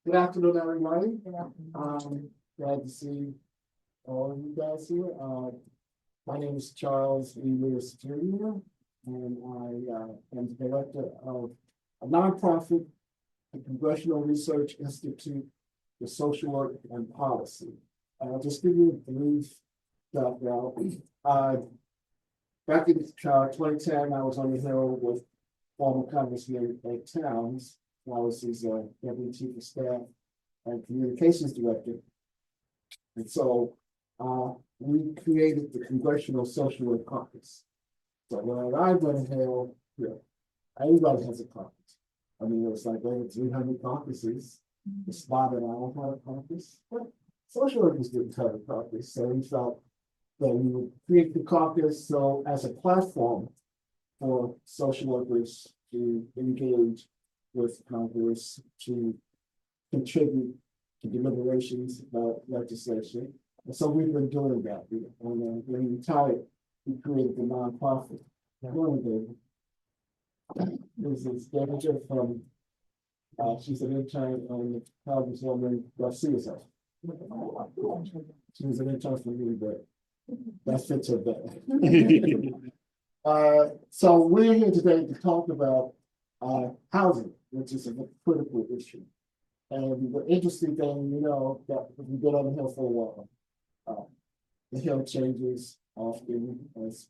Good afternoon, everybody. Glad to see all of you guys here. My name is Charles Insecurity, and I am the director of a nonprofit, the Congressional Research Institute for Social Work and Policy. I'll just give you a brief background. Back in 2010, I was on the Hill with former Congressman Ed Towns. I was his deputy chief of staff and communications director. And so we created the Congressional Social Work Caucus. So when I arrived on the Hill, everybody has a caucus. I mean, it was like over 300 caucuses. The spot and I don't have a caucus, but social workers didn't have a caucus. So we felt that we would create the caucus so as a platform for social workers to engage with Congress, to contribute to deliberations about legislation. And so we've been doing that. And when we retired, we created the nonprofit. This is Deborah from, she's an intern on the Congresswoman Garcia's house. She was an intern for me, but that fits her better. So we're here today to talk about housing, which is a critical issue. And the interesting thing, you know, that we've been on the Hill for a while. The Hill changes often as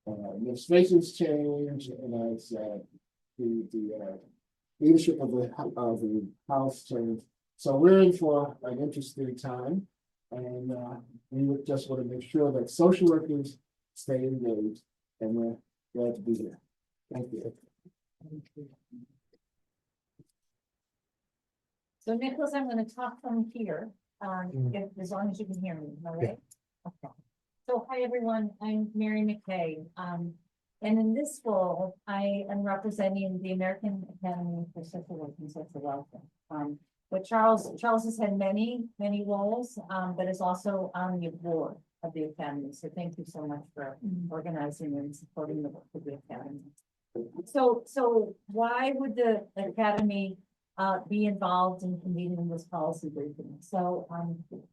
administrations change and as the leadership of the House change. So we're in for an interesting time, and we would just want to make sure that social workers stay engaged, and we're glad to be here. Thank you. So Nicholas, I'm going to talk from here, as long as you can hear me, all right? Okay. So hi everyone, I'm Mary McKay, and in this role, I am representing the American Academy for Social Work and Social Welfare. But Charles has had many roles, but is also on the board of the Academy. So thank you so much for organizing and supporting the work of the Academy. So why would the Academy be involved in convening this policy briefing? So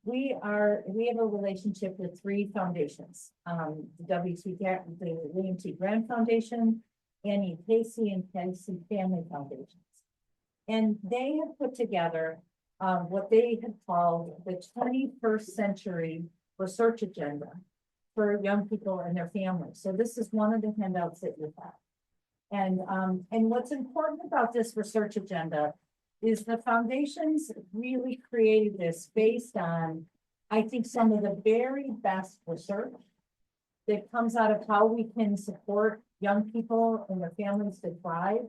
we have a relationship with three foundations: the William T. Grant Foundation, Annie Casey, and Casey Family Foundations, and they have put together what they have called the 21st Century Research Agenda for young people and their families. So this is one of the handouts that you have. And what's important about this research agenda is the foundations really created this based on, I think, some of the very best research that comes out of how we can support young people and their families to thrive,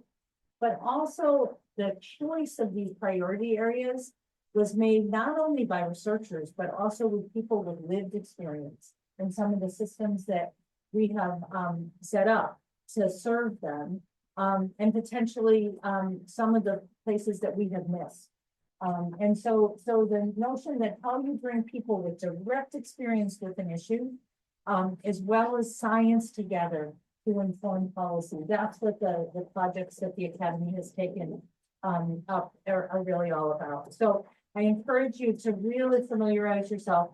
but also the choice of these priority areas was made not only by researchers, but also with people with lived experience and some of the systems that we have set up to serve them, and potentially some of the places that we have missed. And so the notion that how you bring people with direct experience with an issue, as well as science together to inform policy, that's what the projects that the Academy has taken up are really all about. So I encourage you to really familiarize yourself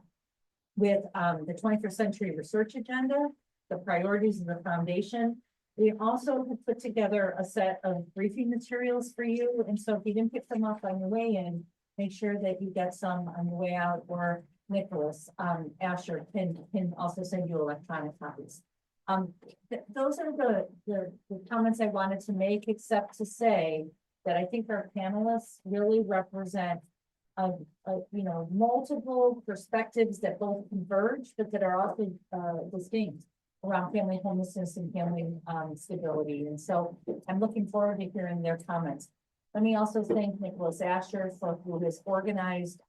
with the 21st Century Research Agenda, the priorities of the foundation. We also have put together a set of briefing materials for you. And so if you didn't pick them up on your way in, make sure that you get some on your way out, or Nicholas Asher can also send you electronic copies. Those are the comments I wanted to make, except to say that I think our panelists really represent multiple perspectives that both converge, but that are also distinct around family homelessness and family stability. And so I'm looking forward to hearing their comments. Let me also thank Nicholas Asher who has organized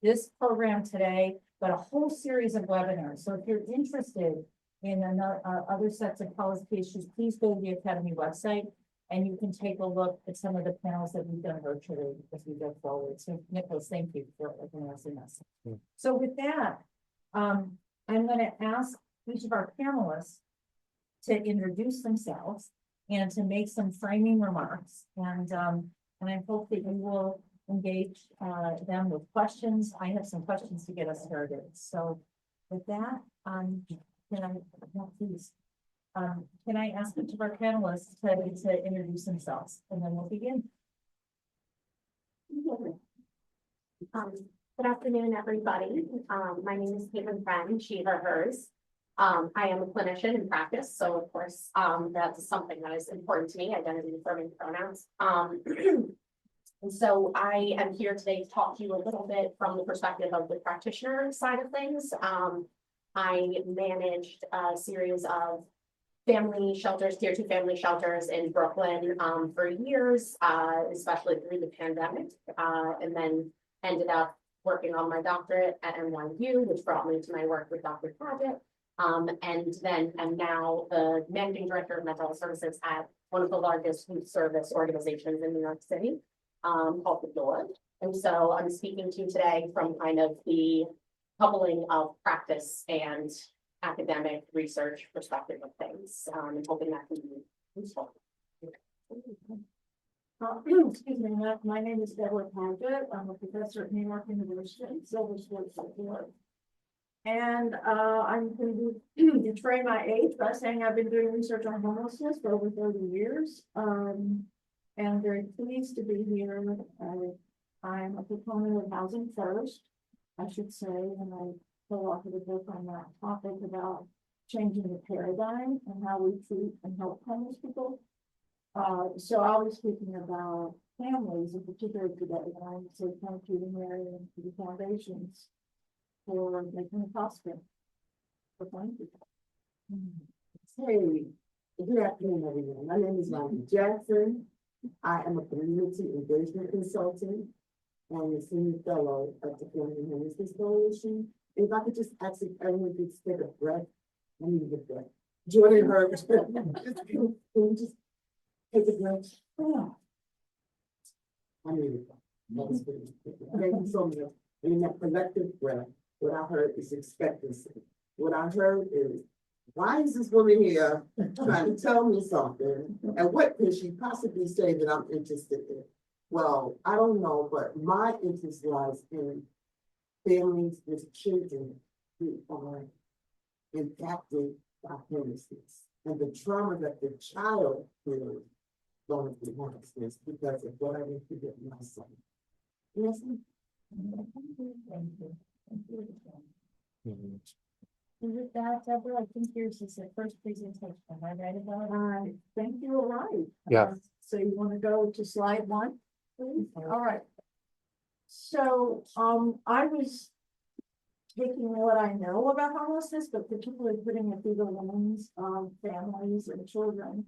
this program today, but a whole series of webinars. So if you're interested in other sets of policy issues, please go to the Academy website and you can take a look at some of the panels that we've done virtually as we go forward. So Nicholas, thank you for organizing us. So with that, I'm going to ask each of our panelists to introduce themselves and to make some framing remarks. And I hope that you will engage them with questions. I have some questions to get us started. So with that, please, can I ask each of our panelists to introduce themselves and then we'll begin. Good afternoon, everybody. My name is Krenn, she, her, hers. I am a clinician in practice, so of course, that's something that is important to me, identity affirming pronouns. And so I am here today to talk to you a little bit from the perspective of the practitioner side of things. I managed a series of family shelters, tier 2 family shelters in Brooklyn for years, especially through the pandemic, and then ended up working on my doctorate at NYU, which brought me to my work with Dr. Padgett. And then I'm now the managing director of mental health services at one of the largest youth service organizations in New York City, called The Door. And so I'm speaking to you today from kind of the coupling of practice and academic research perspective of things, and hoping that can be useful. Excuse me, my name is Deborah Padgett. I'm a professor at New York University, Silver Sports Award. And I'm going to betray my age by saying I've been doing research on homelessness for over 30 years. And very pleased to be here. I'm a proponent of housing first, I should say, and I co-authored a book on that topic about changing the paradigm and how we treat and help homeless people. So I'll be speaking about families in particular today. And I would say thank you to Mary and to the foundations for making it possible. So thank you. Hey, good afternoon, everyone. My name is Rhonda Jackson. I am a community engagement consultant and a senior fellow at the Family Homelessness Coalition. If I could just ask if everyone could just take a breath, I need a breath. Jordan Herbert, can you just take a breath? Oh. I need it. Thank you so much. And in that collective breath, what I heard is expectancy. What I heard is, why is this woman here trying to tell me something? And what could she possibly say that I'm interested in? Well, I don't know, but my interest lies in families with children who are impacted by homelessness and the trauma that the child feels going through homelessness because of what I went through with my son. Yes. And with that, Deborah, I think yours is the first presentation. Am I right about it? I think you're right. Yeah. So you want to go to slide 1, please? All right. So I was taking what I know about homelessness, but particularly putting it through the lens of families and children.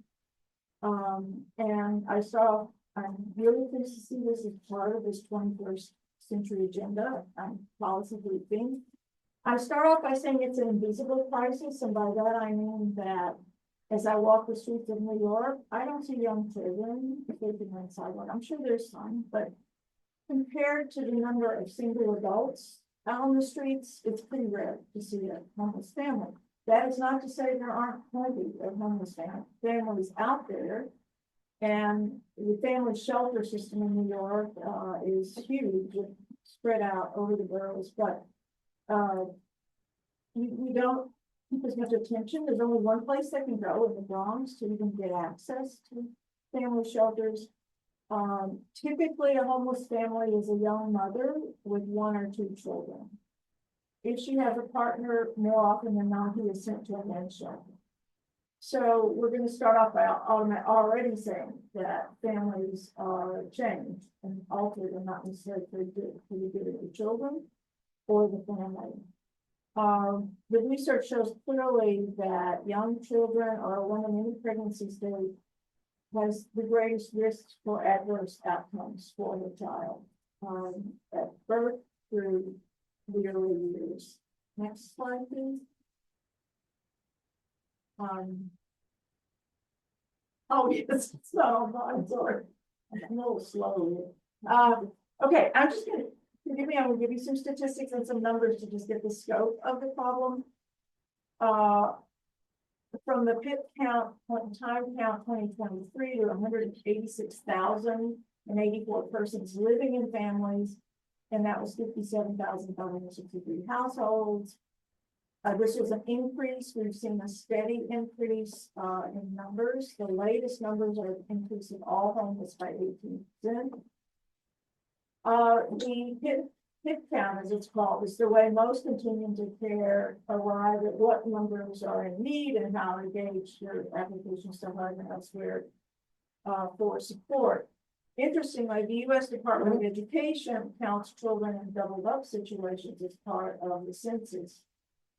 And I'm really pleased to see this as part of this 21st century agenda and policy briefing. I start off by saying it's an invisible crisis, and by that I mean that as I walk the streets of New York, I don't see young children sleeping on the sidewalk. I'm sure there's some, but compared to the number of single adults out on the streets, it's pretty rare to see a homeless family. That is not to say there aren't plenty of homeless families out there. And the family shelter system in New York is huge, spread out over the boroughs, but we don't keep as much attention. There's only one place they can go in the Bronx to even get access to family shelters. Typically a homeless family is a young mother with 1 or 2 children. If she has a partner, more often than not, he is sent to a men's shelter. So we're going to start off by already saying that families are changed and altered and not necessarily for the good of the children or the family. The research shows clearly that young children or a woman in the pregnancy stage has the greatest risks for adverse outcomes for the child at birth through the early years. Next slide, please. Oh yes, it's not on mine, sorry. I'm a little slow here. Okay, I'm just gonna forgive me, I'm gonna give you some statistics and some numbers to just get the scope of the problem. From the PIP count, time count 2023 to 186,000 and 84 persons living in families, and that was 57,563 households. This was an increase. We've seen a steady increase in numbers. The latest numbers are an increase in all homeless by 18%. The PIC count, as it's called, is the way most continuing to care arrive at what numbers are in need and how engaged your applications to HUD and elsewhere for support. Interestingly, the U.S. Department of Education counts children in doubled up situations as part of the census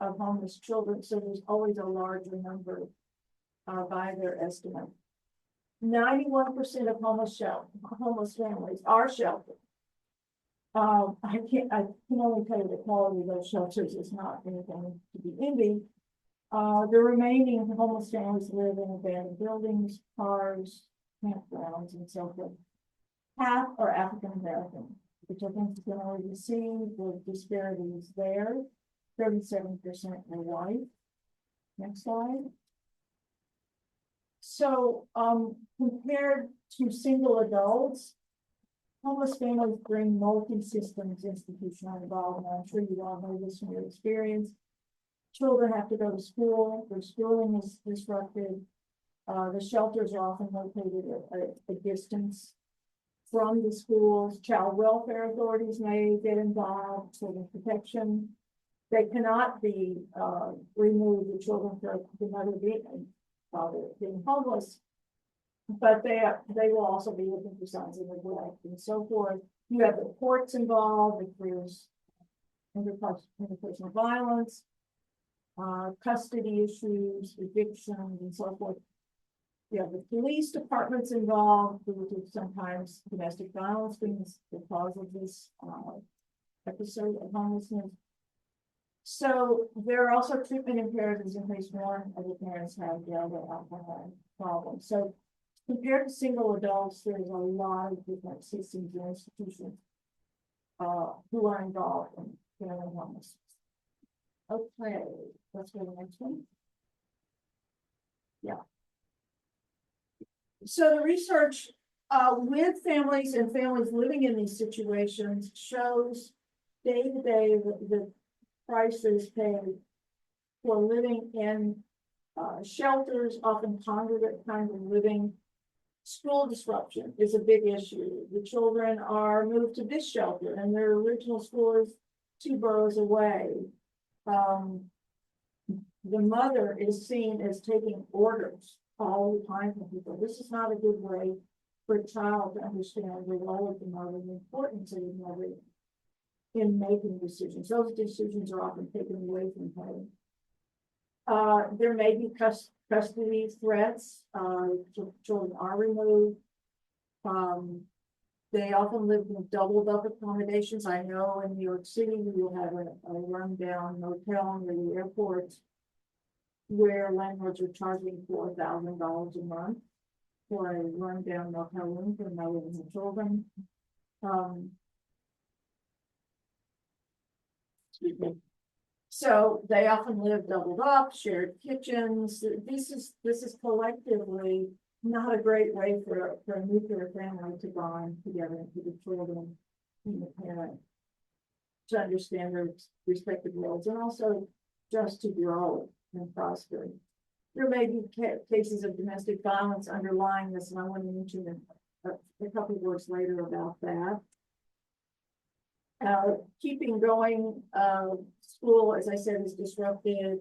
of homeless children, so there's always a larger number by their estimate. 91% of homeless families are sheltered. I can only tell you the quality of those shelters is not anything to be envied. The remaining homeless families live in abandoned buildings, cars, campgrounds, and so forth. Half are African American, which I think you can already see the disparities there. 37% are white. Next slide. So, compared to single adults, homeless families bring multi-systems institutional involvement. I'm sure you all know this from your experience. Children have to go to school. Their schooling is disrupted. The shelters are often located at a distance from the schools. Child welfare authorities may get involved, children's protection. They cannot be removed, the children for another being homeless, but they will also be looking for signs of neglect and so forth. You have the courts involved if there's interpersonal violence, custody issues, evictions, and so forth. You have the police departments involved, which is sometimes domestic violence being the cause of this episode of homelessness. So there are also treatment imperatives in case one of the parents have drug or alcohol problems. So compared to single adults, there's a lot of different systems and institutions who are involved in family homelessness. Okay, let's go to the next one. Yeah. So the research with families and families living in these situations shows day to day the prices paid for living in shelters, often congregate kind of living. School disruption is a big issue. The children are moved to this shelter and their original school is 2 boroughs away. The mother is seen as taking orders all the time from people. This is not a good way for a child to understand the role of the mother and the importance of the mother in making decisions. Those decisions are often taken away from her. There may be custody threats. Children are removed. They often live in doubled up accommodations. I know in New York City, you will have a rundown motel near the airport where landlords are charging $4,000 a month for a rundown motel room for no and children. So they often live doubled up, shared kitchens. This is collectively not a great way for a nuclear family to bond together and for the children and the parent to understand their respective roles and also just to grow and prosper. There may be cases of domestic violence underlying this, and I want to mention a couple of words later about that. Keeping going, school, as I said, is disrupted.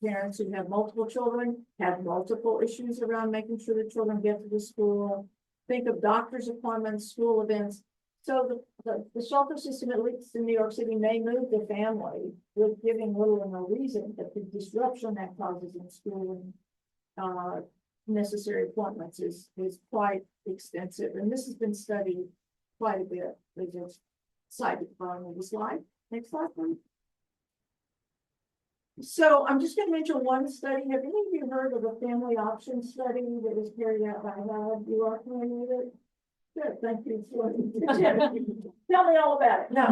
Parents who have multiple children have multiple issues around making sure the children get to the school. Think of doctor's appointments, school events. So the shelter system, at least in New York City, may move the family with giving little or no reason, but the disruption that causes in school and necessary appointments is quite extensive. And this has been studied quite a bit. They just cited the bottom of the slide. Next slide, please. So I'm just going to mention one study. Have any of you heard of a family option study that was carried out by HUD? You are familiar with it? Good, thank you. Tell me all about it. No.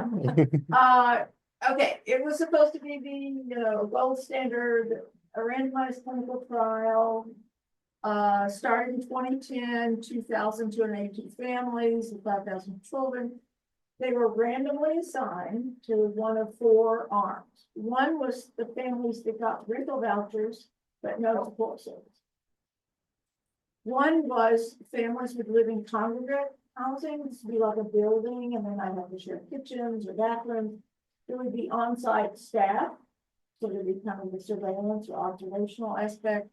Okay, it was supposed to be the gold standard, a randomized clinical trial Started in 2010, 2,282 families, 5,000 children. They were randomly assigned to one of four arms. One was the families that got rental vouchers, but no support service. One was families would live in congregate housing, this would be like a building, and then I'd have to share kitchens or bathrooms. There would be on-site staff, so there'd be kind of the surveillance or observational aspect.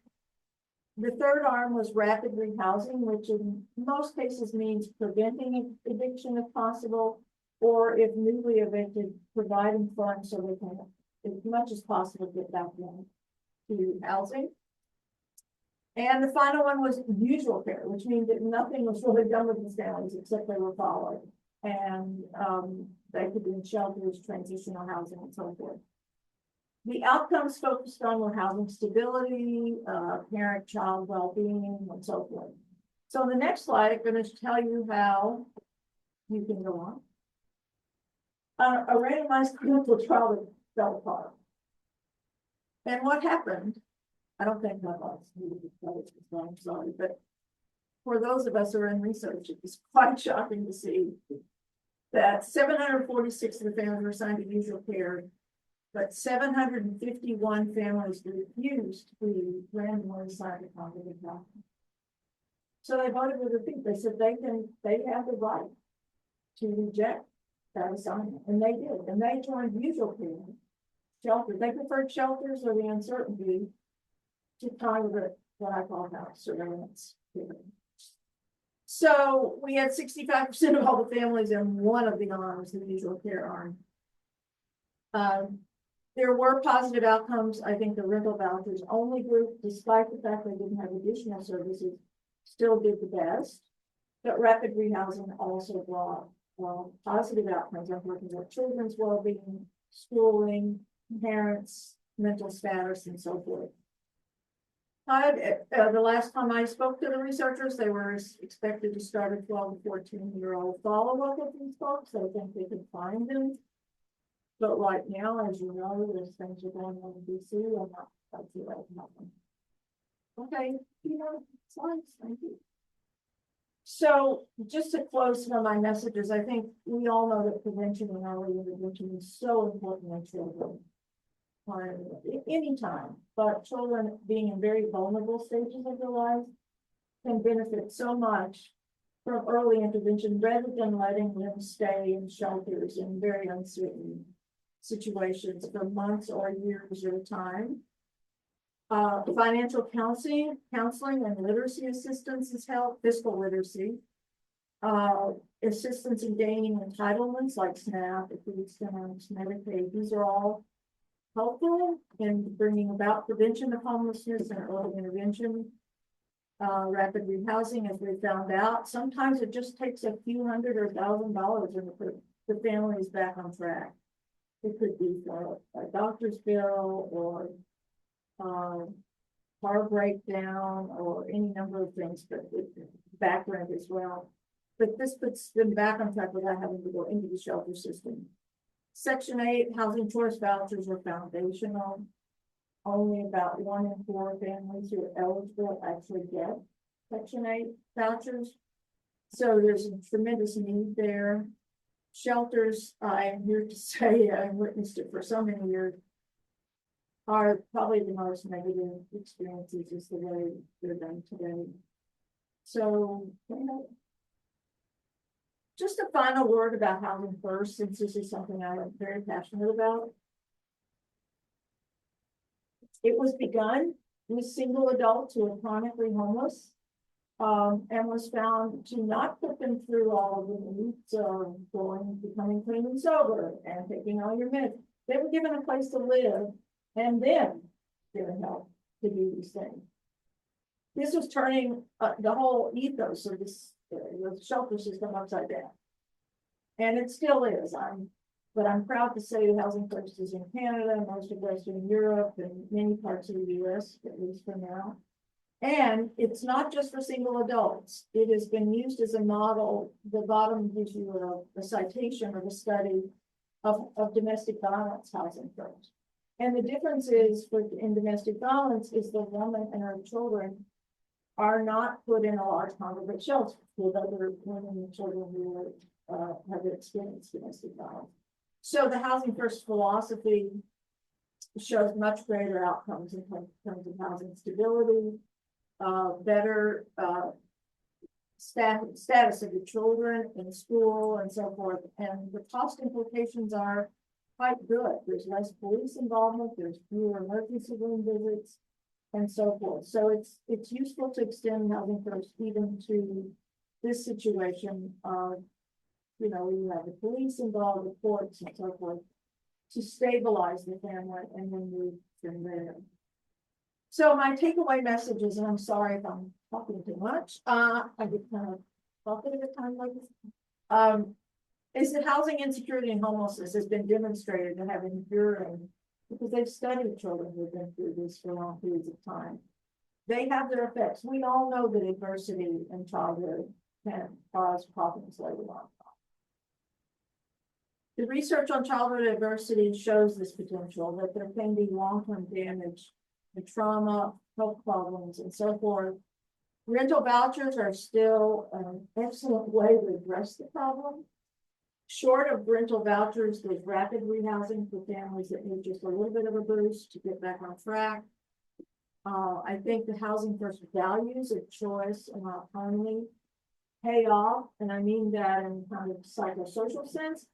The third arm was rapid rehousing, which in most cases means preventing eviction if possible, or if newly evicted, providing funds so they can, as much as possible, get back into housing. And the final one was usual care, which means that nothing was really done with these families except they were followed. And they could be in shelters, transitional housing, and so forth. The outcomes focused on were housing stability, parent-child well-being, and so forth. So on the next slide, I'm going to tell you how you can go on. A randomized clinical trial that fell apart. And what happened? I don't think my boss needed to tell it, I'm sorry, but for those of us who are in research, it was quite shocking to see that 746 of the families were assigned to usual care, but 751 families refused to be randomly assigned to congregate housing. So they voted with their feet. They said they have the right to reject that assignment, and they did. And they joined usual care shelters. They preferred shelters or the uncertainty to congregate what I call house surveillance. So we had 65% of all the families in one of the arms, the usual care arm. There were positive outcomes. I think the rental vouchers only group, despite the fact they didn't have additional services, still did the best. But rapid rehousing also brought positive outcomes. I'm working with children's well-being, schooling, parents, mental status, and so forth. The last time I spoke to the researchers, they were expected to start a 12 to 14-year-old follow-up with these folks. I think they could find them. But right now, as you know, there's things are going on in DC. I'm not quite sure what happened. Okay, slides, thank you. So just to close some of my messages, I think we all know that prevention and early intervention is so important in children. Anytime, but children being in very vulnerable stages of their lives can benefit so much from early intervention rather than letting them stay in shelters in very uncertain situations for months or years at a time. Financial counseling and literacy assistance is help, fiscal literacy, assistance in gaining entitlements like SNAP, food stamps, Medicaid. These are all helpful in bringing about prevention of homelessness and early intervention. Rapid rehousing, as we found out, sometimes it just takes a few $100 or $1,000 and put the families back on track. It could be for a doctor's bill or car breakdown or any number of things, but back rent as well. But this puts them back on track without having to go into the shelter system. Section 8 housing choice vouchers are foundational. Only about 1 in 4 families who are eligible actually get Section 8 vouchers. So there's a tremendous need there. Shelters, I am here to say, I've witnessed it for so many years, are probably the most negative experiences is the way they're done today. So, just a final word about housing first, since this is something I'm very passionate about. It was begun with single adults who are chronically homeless, and was found to not put them through all of the needs of becoming clean and sober and taking all your meds. They were given a place to live and then given help to do these things. This was turning the whole ethos of this the shelter system upside down. And it still is. But I'm proud to say that Housing First is in Canada, most of Western Europe, and many parts of the US, at least for now. And it's not just for single adults. It has been used as a model. The bottom gives you a citation of a study of domestic violence housing first. And the difference is in domestic violence is the woman and her children are not put in a large congregate shelter with other women and children who have experienced domestic violence. So the Housing First philosophy shows much greater outcomes in terms of housing stability, better status of the children in school and so forth. And the cost implications are quite good. There's less police involvement, there's fewer emergency room visits, and so forth. So it's useful to extend Housing First even to this situation of, you know, you have the police involved, the courts and so forth, to stabilize the family and then move from there. So my takeaway message is, and I'm sorry if I'm talking too much, I get kind of talking at a time like this, is that housing insecurity and homelessness has been demonstrated to have enduring, because they've studied children who've been through this for long periods of time. They have their effects. We all know that adversity in childhood can cause problems later on. The research on childhood adversity shows this potential, that there can be long-term damage, the trauma, health problems, and so forth. Rental vouchers are still an excellent way to address the problem. Short of rental vouchers, there's rapid rehousing for families that need just a little bit of a boost to get back on track. I think the Housing First values of choice and autonomy pay off, and I mean that in kind of psychosocial sense,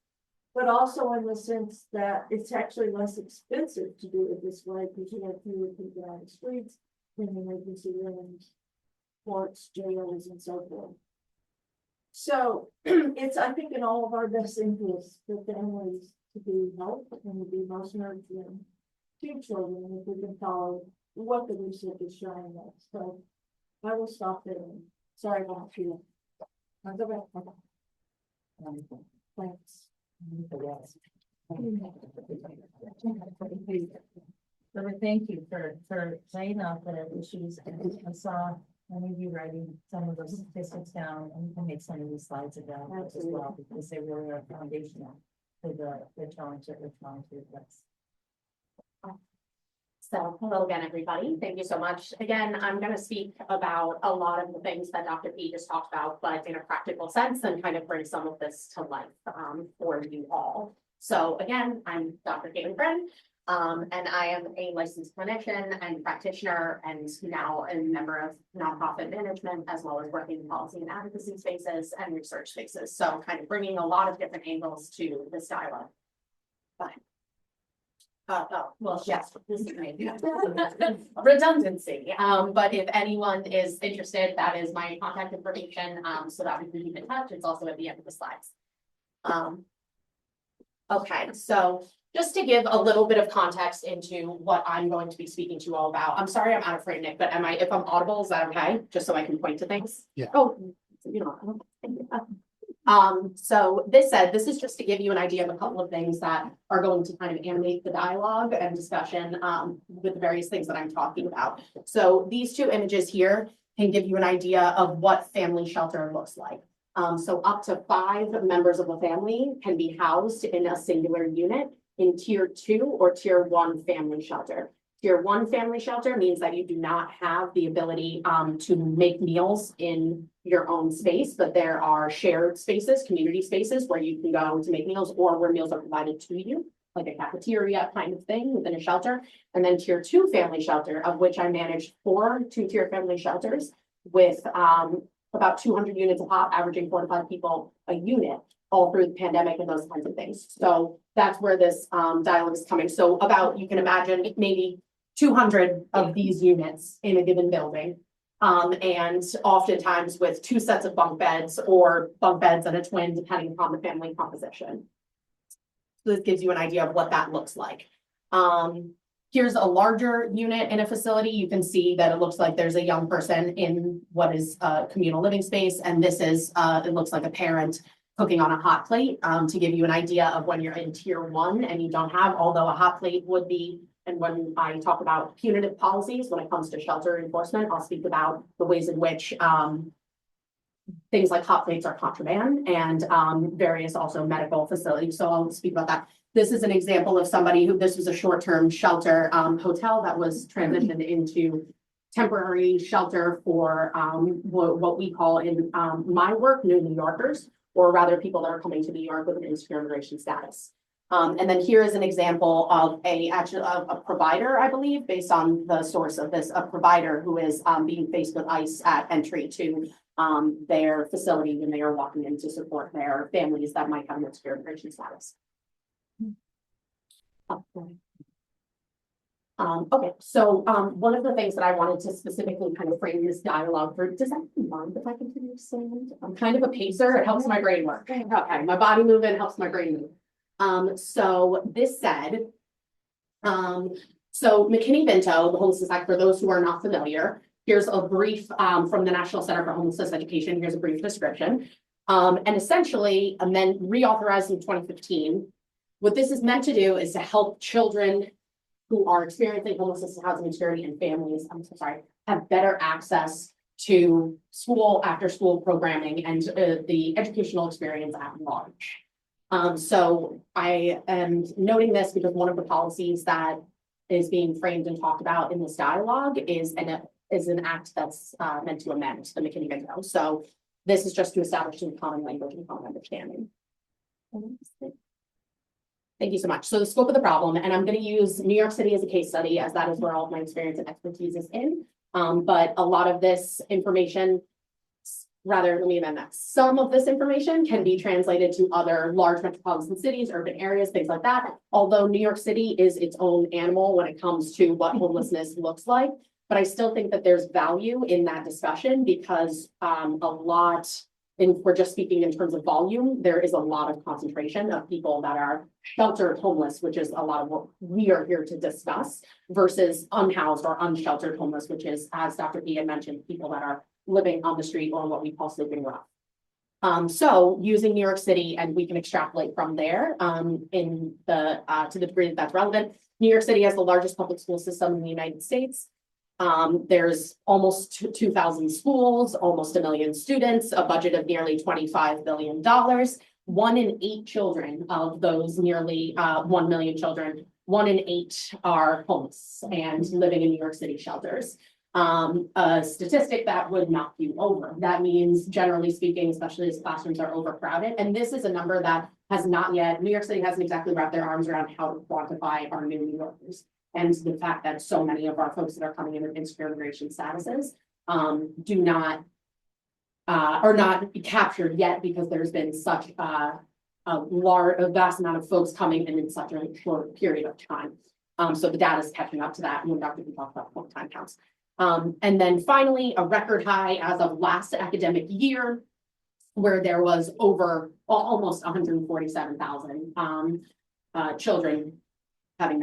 but also in the sense that it's actually less expensive to do it this way because you have fewer people on the streets, in emergency rooms, courts, jails, and so forth. So it's, I think, in all of our best interests for families to be helped and to be most nurturing to children if we can follow what the research is showing us. So I will stop there. Sorry about you. I'll go back. Thanks. So thank you for laying out the issues. I saw many of you writing some of those statistics down, and you can make some of these slides available as well, because they really are foundational for the challenge that we're trying to address. So hello again, everybody. Thank you so much. Again, I'm going to speak about a lot of the things that Dr. P just talked about, but in a practical sense, and kind of bring some of this to life for you all. So again, I'm Dr. Krenn, and I am a licensed clinician and practitioner, and now a member of nonprofit management, as well as working in policy and advocacy spaces and research spaces. So kind of bringing a lot of different angles to this dialogue. Fine. Well, yes, this is maybe redundancy. But if anyone is interested, that is my contact information. So that we can keep in touch. It's also at the end of the slides. Okay, so just to give a little bit of context into what I'm going to be speaking to you all about. I'm sorry I'm out of frame, Nick, but if I'm audible, is that okay? Just so I can point to things? Yeah. Oh, you know. So this is just to give you an idea of a couple of things that are going to kind of animate the dialogue and discussion with the various things that I'm talking about. So these two images here can give you an idea of what family shelter looks like. So up to 5 members of a family can be housed in a singular unit in tier 2 or tier 1 family shelter. Tier 1 family shelter means that you do not have the ability to make meals in your own space, but there are shared spaces, community spaces where you can go to make meals, or where meals are provided to you, like a cafeteria kind of thing within a shelter. And then tier 2 family shelter, of which I managed 4 2-tier family shelters with about 200 units a pop, averaging 4 to 5 people a unit, all through the pandemic and those kinds of things. So that's where this dialogue is coming. So about, you can imagine maybe 200 of these units in a given building. And oftentimes with 2 sets of bunk beds, or bunk beds and a twin, depending upon the family composition. So this gives you an idea of what that looks like. Here's a larger unit in a facility. You can see that it looks like there's a young person in what is a communal living space. And this is, it looks like a parent cooking on a hot plate, to give you an idea of when you're in tier 1 and you don't have, although a hot plate would be. And when I talk about punitive policies, when it comes to shelter enforcement, I'll speak about the ways in which things like hot plates are contraband, and various also medical facilities. So I'll speak about that. This is an example of somebody who, this was a short-term shelter hotel that was transitioned into temporary shelter for what we call in my work, New Yorkers, or rather people that are coming to New York with an insecure immigration status. And then here is an example of a provider, I believe, based on the source of this, a provider who is being faced with ICE at entry to their facility when they are walking in to support their families that might have an insecure immigration status. Okay, so one of the things that I wanted to specifically kind of frame this dialogue for, does that mind if I continue to stand? I'm kind of a pacer, it helps my brain work. Okay, my body movement helps my brain move. So this said, so McKinney-Vento, the Homelessness Act, for those who are not familiar, here's a brief from the National Center for Homelessness Education. Here's a brief description. And essentially, reauthorized in 2015. What this is meant to do is to help children who are experiencing homelessness and housing insecurity and families, have better access to school, after school programming and the educational experience at large. So I am noting this because one of the policies that is being framed and talked about in this dialogue is an act that's meant to amend the McKinney-Vento. So this is just to establish some common language and common understanding. Thank you so much. So the scope of the problem, and I'm going to use New York City as a case study, as that is where all of my experience and expertise is in. But a lot of this information, rather, let me amend that. Some of this information can be translated to other large metropolitan cities, urban areas, things like that. Although New York City is its own animal when it comes to what homelessness looks like. But I still think that there's value in that discussion because if we're just speaking in terms of volume, there is a lot of concentration of people that are sheltered homeless, which is a lot of what we are here to discuss, versus unhoused or unsheltered homeless, which is, as Dr. B had mentioned, people that are living on the street or what we call sleeping rough. So using New York City, and we can extrapolate from there to the degree that that's relevant. New York City has the largest public school system in the United States. There's almost 2,000 schools, almost 1 million students, a budget of nearly $25 billion. 1 in 8 children of those nearly 1 million children, 1 in 8 are homeless and living in New York City shelters. A statistic that would knock you over. That means, generally speaking, especially as classrooms are overcrowded, and this is a number that has not yet, New York City hasn't exactly wrapped their arms around how to quantify our new New Yorkers. And the fact that so many of our folks that are coming in with insecure immigration statuses are not captured yet because there's been such a vast amount of folks coming in such a short period of time. So the data is catching up to that when Dr. B talked about time counts. And then finally, a record high as of last academic year, where there was over almost 147,000 children having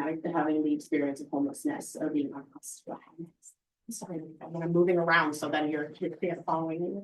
the experience of homelessness or being unhoused. Sorry, I'm moving around, so then you're following me.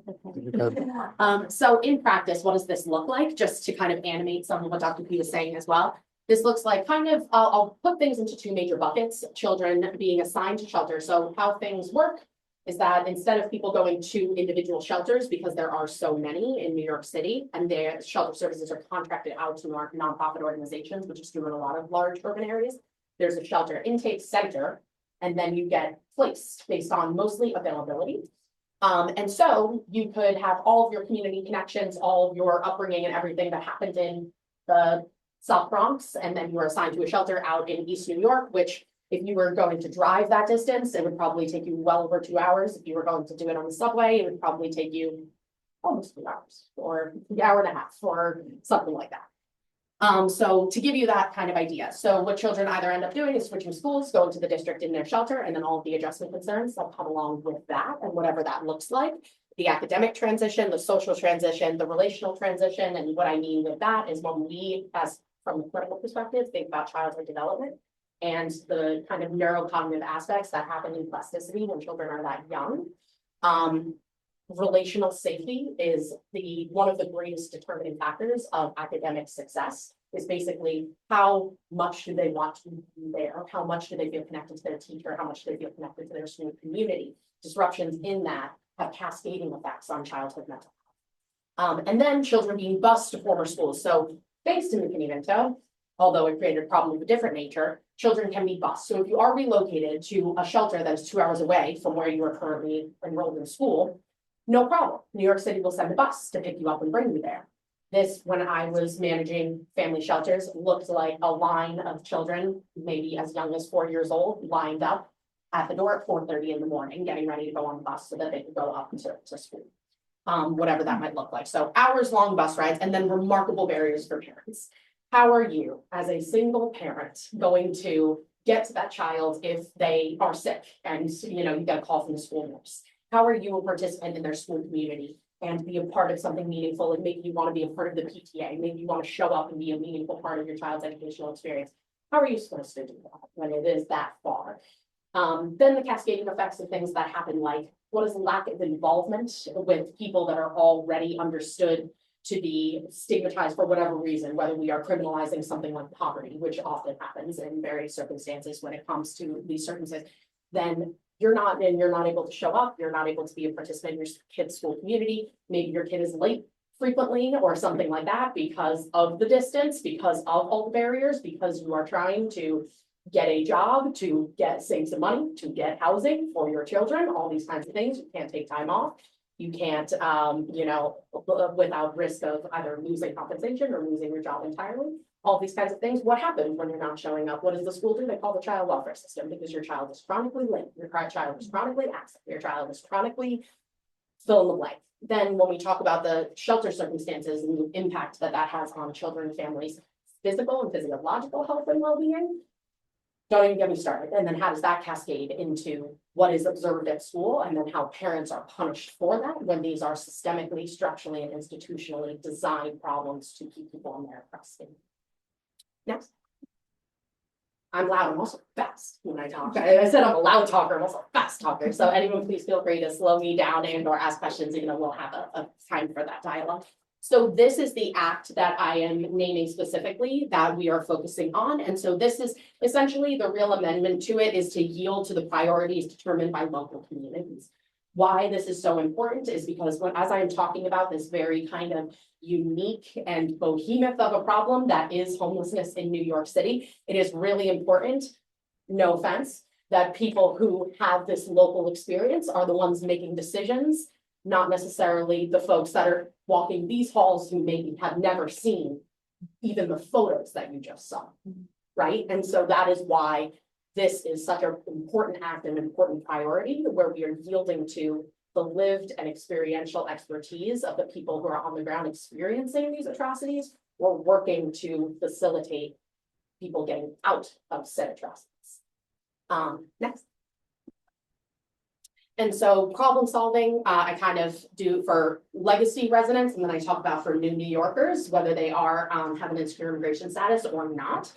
So in practice, what does this look like? Just to kind of animate some of what Dr. P was saying as well. This looks like kind of, I'll put things into 2 major buckets, children being assigned to shelter. So how things work is that instead of people going to individual shelters, because there are so many in New York City, and their shelter services are contracted out to our nonprofit organizations, which is true in a lot of large urban areas, there's a shelter intake center, and then you get placed based on mostly availability. And so you could have all of your community connections, all of your upbringing and everything that happened in the South Bronx, and then you were assigned to a shelter out in East New York, which if you were going to drive that distance, it would probably take you well over 2 hours. If you were going to do it on the subway, it would probably take you almost 2 hours or an hour and a half or something like that. So to give you that kind of idea. So what children either end up doing is switching schools, going to the district in their shelter, and then all of the adjustment concerns that come along with that and whatever that looks like. The academic transition, the social transition, the relational transition. And what I mean with that is when we, as from the clinical perspective, think about childhood development and the kind of neurocognitive aspects that happen in plasticity when children are that young. Relational safety is one of the greatest determining factors of academic success. Is basically how much do they want to be there? How much do they feel connected to their teacher? How much do they feel connected to their school community? Disruptions in that have cascading effects on childhood mental health. And then children being bused to former schools. So thanks to McKinney-Vento, although it created a problem of a different nature, children can be bused. So if you are relocated to a shelter that is 2 hours away from where you are currently enrolled in school, no problem. New York City will send a bus to pick you up and bring you there. This, when I was managing family shelters, looked like a line of children, maybe as young as 4 years old, lined up at the door at 4:30 in the morning, getting ready to go on the bus so that they could go up to school. Whatever that might look like. So hours-long bus rides and then remarkable barriers for parents. How are you, as a single parent, going to get to that child if they are sick and, you know, you get a call from the school nurse? How are you a participant in their school community and be a part of something meaningful and make you want to be a part of the PTA, maybe you want to show up and be a meaningful part of your child's educational experience? How are you supposed to do that when it is that far? Then the cascading effects of things that happen, like what is lack of involvement with people that are already understood to be stigmatized for whatever reason, whether we are criminalizing something like poverty, which often happens in various circumstances when it comes to these circumstances, then you're not able to show up, you're not able to be a participant in your kid's school community. Maybe your kid is late frequently or something like that because of the distance, because of all the barriers, because you are trying to get a job, to save some money, to get housing for your children, all these kinds of things. You can't take time off. You can't, without risk of either losing compensation or losing your job entirely. All these kinds of things. What happens when you're not showing up? What does the school do? They call the child welfare system because your child is chronically late. Your child is chronically absent. Your child is chronically fill in the blank. Then when we talk about the shelter circumstances and the impact that that has on children and families' physical and physiological health and well-being, don't even get me started. And then how does that cascade into what is observed at school and then how parents are punished for that when these are systemically, structurally, and institutionally designed problems to keep people in their custody. Next. I'm loud, I'm also fast when I talk. I said I'm a loud talker, I'm also a fast talker. So anyone please feel free to slow me down and or ask questions, we'll have a time for that dialogue. So this is the act that I am naming specifically that we are focusing on. And so this is essentially the real amendment to it is to yield to the priorities determined by local communities. Why this is so important is because as I'm talking about this very kind of unique and behemoth of a problem that is homelessness in New York City, it is really important, no offense, that people who have this local experience are the ones making decisions, not necessarily the folks that are walking these halls who maybe have never seen even the photos that you just saw, right? And so that is why this is such an important act and important priority where we are yielding to the lived and experiential expertise of the people who are on the ground experiencing these atrocities or working to facilitate people getting out of said atrocities. Next. And so problem solving, I kind of do for legacy residents, and then I talk about for new New Yorkers, whether they are have an insecure immigration status or not.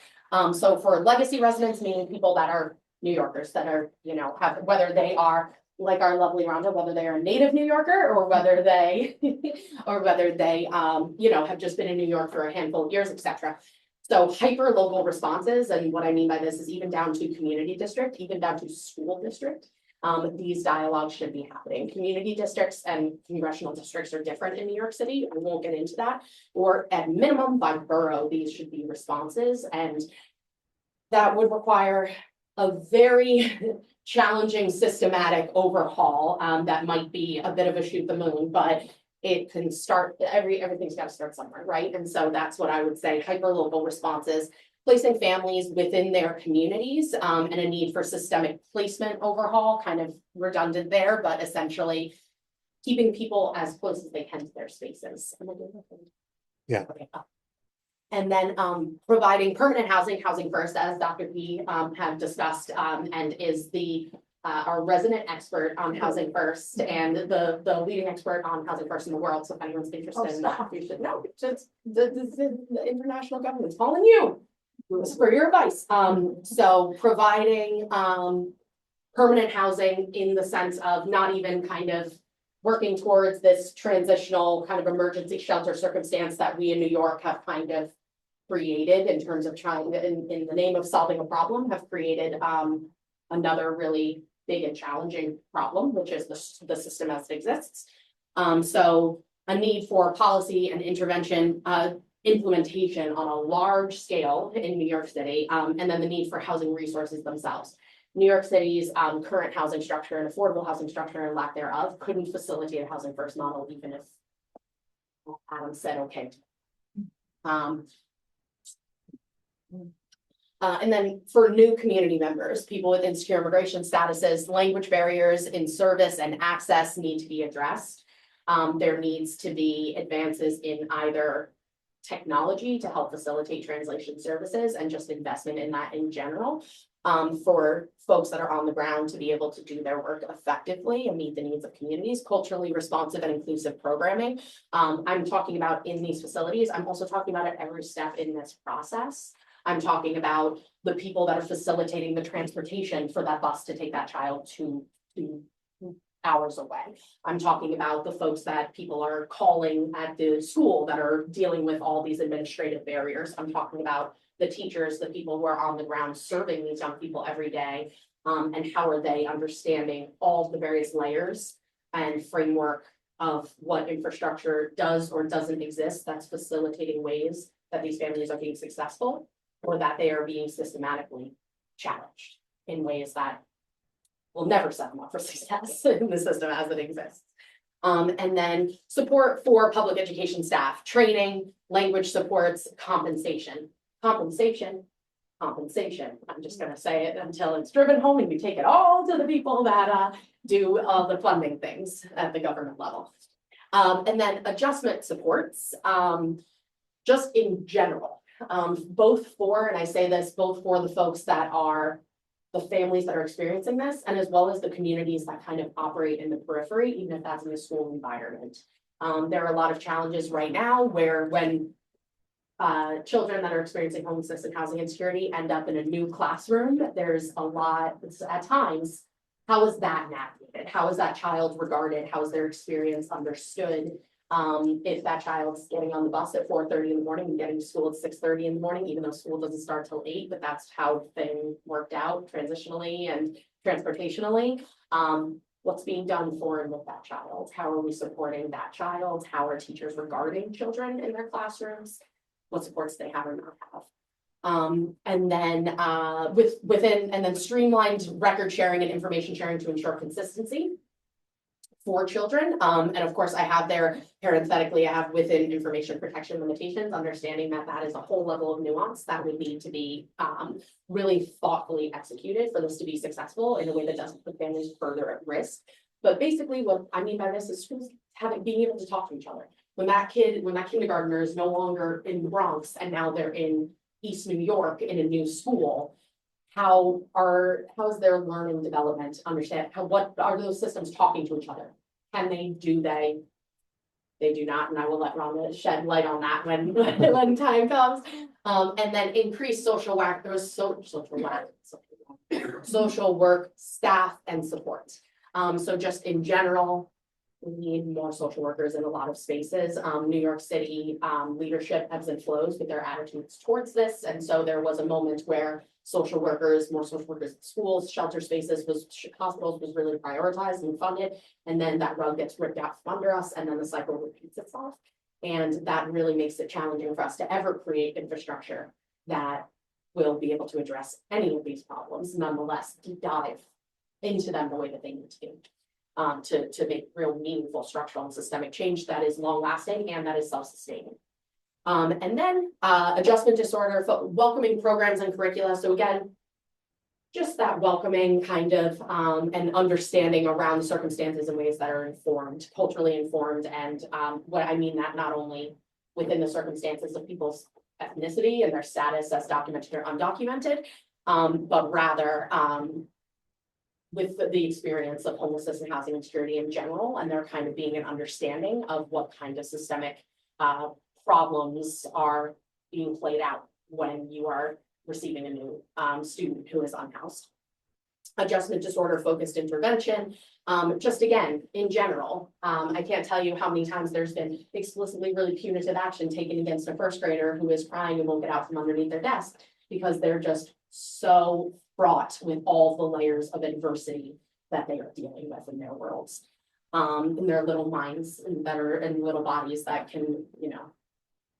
So for legacy residents, meaning people that are New Yorkers that are, have whether they are like our lovely Rhonda, whether they are a native New Yorker or whether they have just been in New York for a handful of years, etc. So hyper local responses, and what I mean by this is even down to community district, even down to school district. These dialogues should be happening. Community districts and congressional districts are different in New York City. I won't get into that. Or at minimum by borough, these should be responses. And that would require a very challenging systematic overhaul that might be a bit of a shoot the moon, but it can start, everything's got to start somewhere, right? And so that's what I would say, hyper local responses, placing families within their communities and a need for systemic placement overhaul, kind of redundant there, but essentially keeping people as close as they can to their spaces. Yeah. Okay. And then providing permanent housing first, as Dr. P have discussed, and is our resident expert on housing first and the leading expert on housing first in the world. So if anyone's interested in that, you should know. Just the international government's calling you for your advice. So providing permanent housing in the sense of not even kind of working towards this transitional kind of emergency shelter circumstance that we in New York have kind of created in terms of trying to, in the name of solving a problem, have created another really big and challenging problem, which is the system as it exists. So a need for policy and intervention implementation on a large scale in New York City, and then the need for housing resources themselves. New York City's current housing structure and affordable housing structure and lack thereof couldn't facilitate a housing first model, even if Adam said okay. And then for new community members, people with insecure immigration statuses, language barriers in service and access need to be addressed. There needs to be advances in either technology to help facilitate translation services and just investment in that in general. For folks that are on the ground to be able to do their work effectively and meet the needs of communities, culturally responsive and inclusive programming. I'm talking about in these facilities. I'm also talking about at every step in this process. I'm talking about the people that are facilitating the transportation for that bus to take that child to hours away. I'm talking about the folks that people are calling at the school that are dealing with all these administrative barriers. I'm talking about the teachers, the people who are on the ground serving these young people every day, and how are they understanding all of the various layers and framework of what infrastructure does or doesn't exist that's facilitating ways that these families are being successful, or that they are being systematically challenged in ways that will never set them up for success in the system as it exists. And then support for public education staff, training, language supports, compensation. I'm just gonna say it until it's driven home and we take it all to the people that do the funding things at the government level. And then adjustment supports, just in general, both for, and I say this, both for the folks that are the families that are experiencing this, and as well as the communities that kind of operate in the periphery, even if that's in the school environment. There are a lot of challenges right now where when children that are experiencing homelessness and housing insecurity end up in a new classroom, there's a lot, at times, how is that navigated? How is that child regarded? How is their experience understood? If that child's getting on the bus at 4:30 in the morning and getting to school at 6:30 in the morning, even though school doesn't start till 8, but that's how things worked out transitionally and transportationally. What's being done for and with that child? How are we supporting that child? How are teachers regarding children in their classrooms? What supports they have or not have. And then within and then streamlined record sharing and information sharing to ensure consistency for children. And of course, I have there parenthetically, I have within information protection limitations, understanding that that is a whole level of nuance that would need to be really thoughtfully executed for this to be successful in a way that doesn't put families further at risk. But basically what I mean by this is schools being able to talk to each other. When that kindergartner is no longer in the Bronx and now they're in East New York in a new school, how is their learning development? Understand what are those systems talking to each other? Can they, do they do not, and I will let Rhonda shed light on that when time comes. And then increase social work, social work, staff and support. So just in general, we need more social workers in a lot of spaces. New York City leadership ebbs and flows with their attitudes towards this. And so there was a moment where more social workers in schools, shelter spaces, hospitals was really prioritized and funded. And then that rug gets ripped out from under us and then the cycle repeats itself. And that really makes it challenging for us to ever create infrastructure that will be able to address any of these problems, nonetheless, deep dive into them the way that they need to do. To make real meaningful structural and systemic change that is long lasting and that is self-sustaining. And then adjustment disorder, welcoming programs and curricula. So again, just that welcoming kind of and understanding around the circumstances in ways that are informed, culturally informed. And what I mean that not only within the circumstances of people's ethnicity and their status as documented or undocumented, but rather with the experience of homelessness and housing insecurity in general, and there kind of being an understanding of what kind of systemic problems are being played out when you are receiving a new student who is unhoused. Adjustment disorder focused intervention. Just again, in general, I can't tell you how many times there's been explicitly really punitive action taken against a first grader who is crying and won't get out from underneath their desk because they're just so fraught with all the layers of adversity that they are dealing with in their worlds, in their little minds and that are in little bodies that can,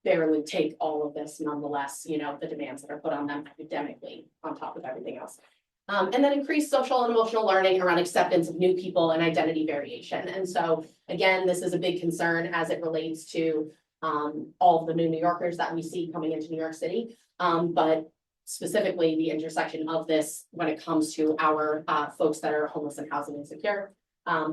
barely take all of this nonetheless, you know, the demands that are put on them academically on top of everything else. And then increase social and emotional learning around acceptance of new people and identity variation. And so, again, this is a big concern as it relates to all of the new New Yorkers that we see coming into New York City. But specifically the intersection of this when it comes to our folks that are homeless and housing insecure.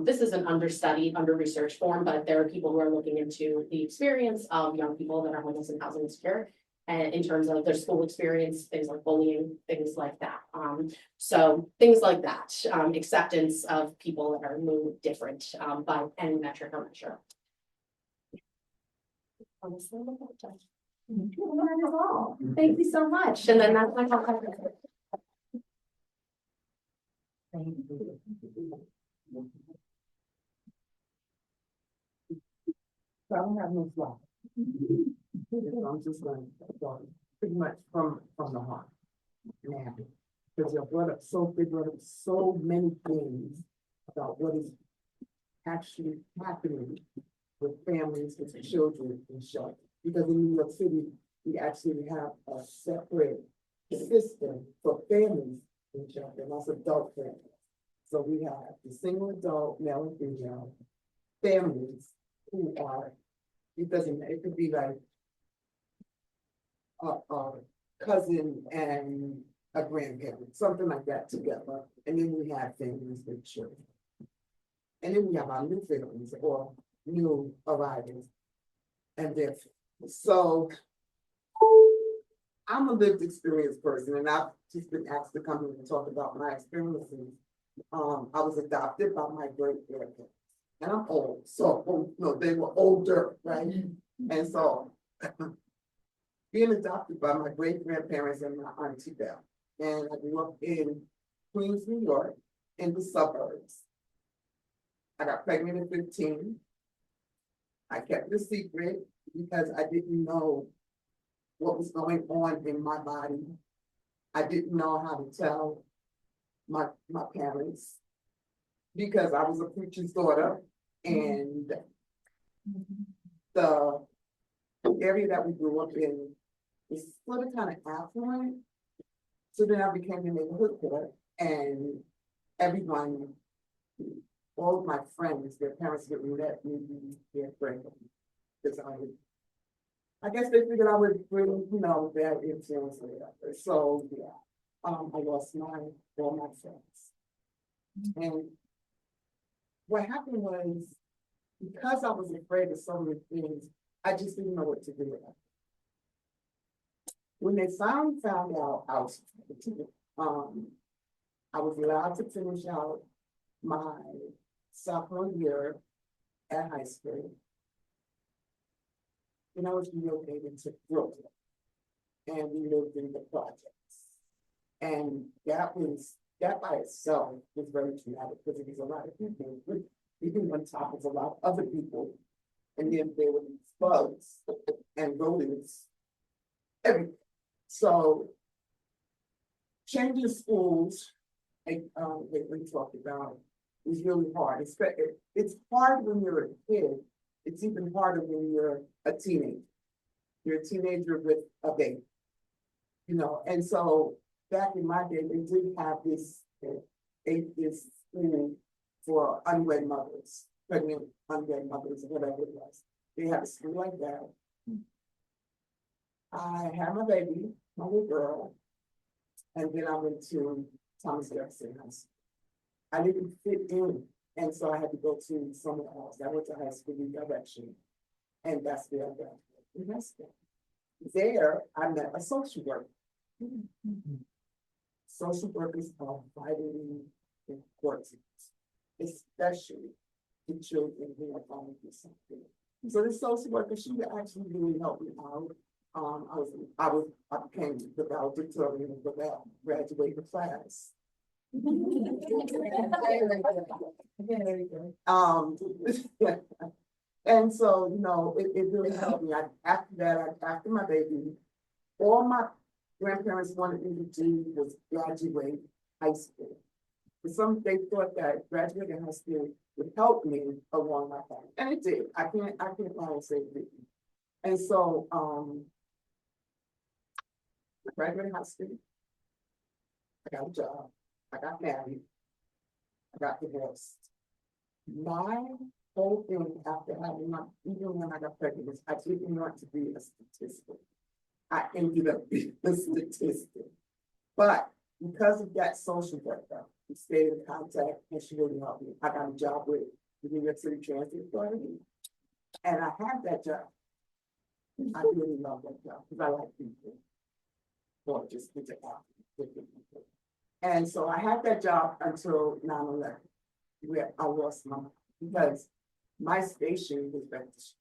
This is an understudied, under-researched form, but there are people who are looking into the experience of young people that are homeless and housing insecure. And in terms of their school experience, things like bullying, things like that. So things like that, acceptance of people that are moved different by any metric or measure. Honestly, that is all. Thank you so much. And then that's my talk. So I don't have no flaw. I'm just going pretty much from the heart. Now, because you brought up so many things about what is actually happening with families, with children in shelter. Because in New York City, we actually have a separate system for families in shelter, and that's adult families. So we have the single adult, male and female families who are, it could be like a cousin and a grandparent, something like that together. And then we have families with children. And then we have our new families or new arrivals. And their families. So I'm a lived experience person, and I've just been asked to come here and talk about my experiences. I was adopted by my great grandparents. And I'm old, so they were older, right? And so being adopted by my great grandparents and my auntie Belle. And I grew up in Queens, New York, in the suburbs. I got pregnant at 15. I kept it a secret because I didn't know what was going on in my body. I didn't know how to tell my parents because I was a preacher's daughter, and the area that we grew up in was sort of kind of affluent. So then I became the neighborhood court, and everyone, all of my friends, their parents didn't let me be their friend because I guess they figured I would bring, bad influence or whatever. So yeah, I lost all my friends. And what happened was, because I was afraid of so many things, I just didn't know what to do with it. When they found out I was allowed to finish out my sophomore year at high school. And I was relocated to Brooklyn, and we lived in the projects. And that by itself was very traumatic because it was a lot of people living on top of a lot of other people. And then there were these bugs and rodents, everything. So changing schools, like we talked about, is really hard. It's hard when you're a kid. It's even harder when you're a teenager. You're a teenager with a baby, And so back in my day, they did have this school for unwed mothers, pregnant unwed mothers, or whatever it was. They had a school like that. I had my baby, my little girl, and then I went to Thomas Jefferson High School. I didn't fit in, and so I had to go to somewhere else. I went to high school redirection, and that's where I got in high school. There, I met a social worker. Social workers are vitally important, especially the children who are going through something. So this social worker, she actually really helped me out. I became the valedictorian for that graduating class. And so, it really helped me. After my baby, all my grandparents wanted me to do was graduate high school. They thought that graduating high school would help me along my path, and it did. I can't lie and say it didn't. And so, I graduated high school. I got a job, I got married, I got divorced. My whole thing after having my, even when I got pregnant, was I didn't want to be a statistic. I ended up being a statistic. But because of that social worker, we stayed in contact and she really helped me. I got a job with the New York City Transit Authority. And I had that job. I really love that job because I like people. Or just interact with people. And so I had that job until 9/11, where I lost my mind because my station was registered.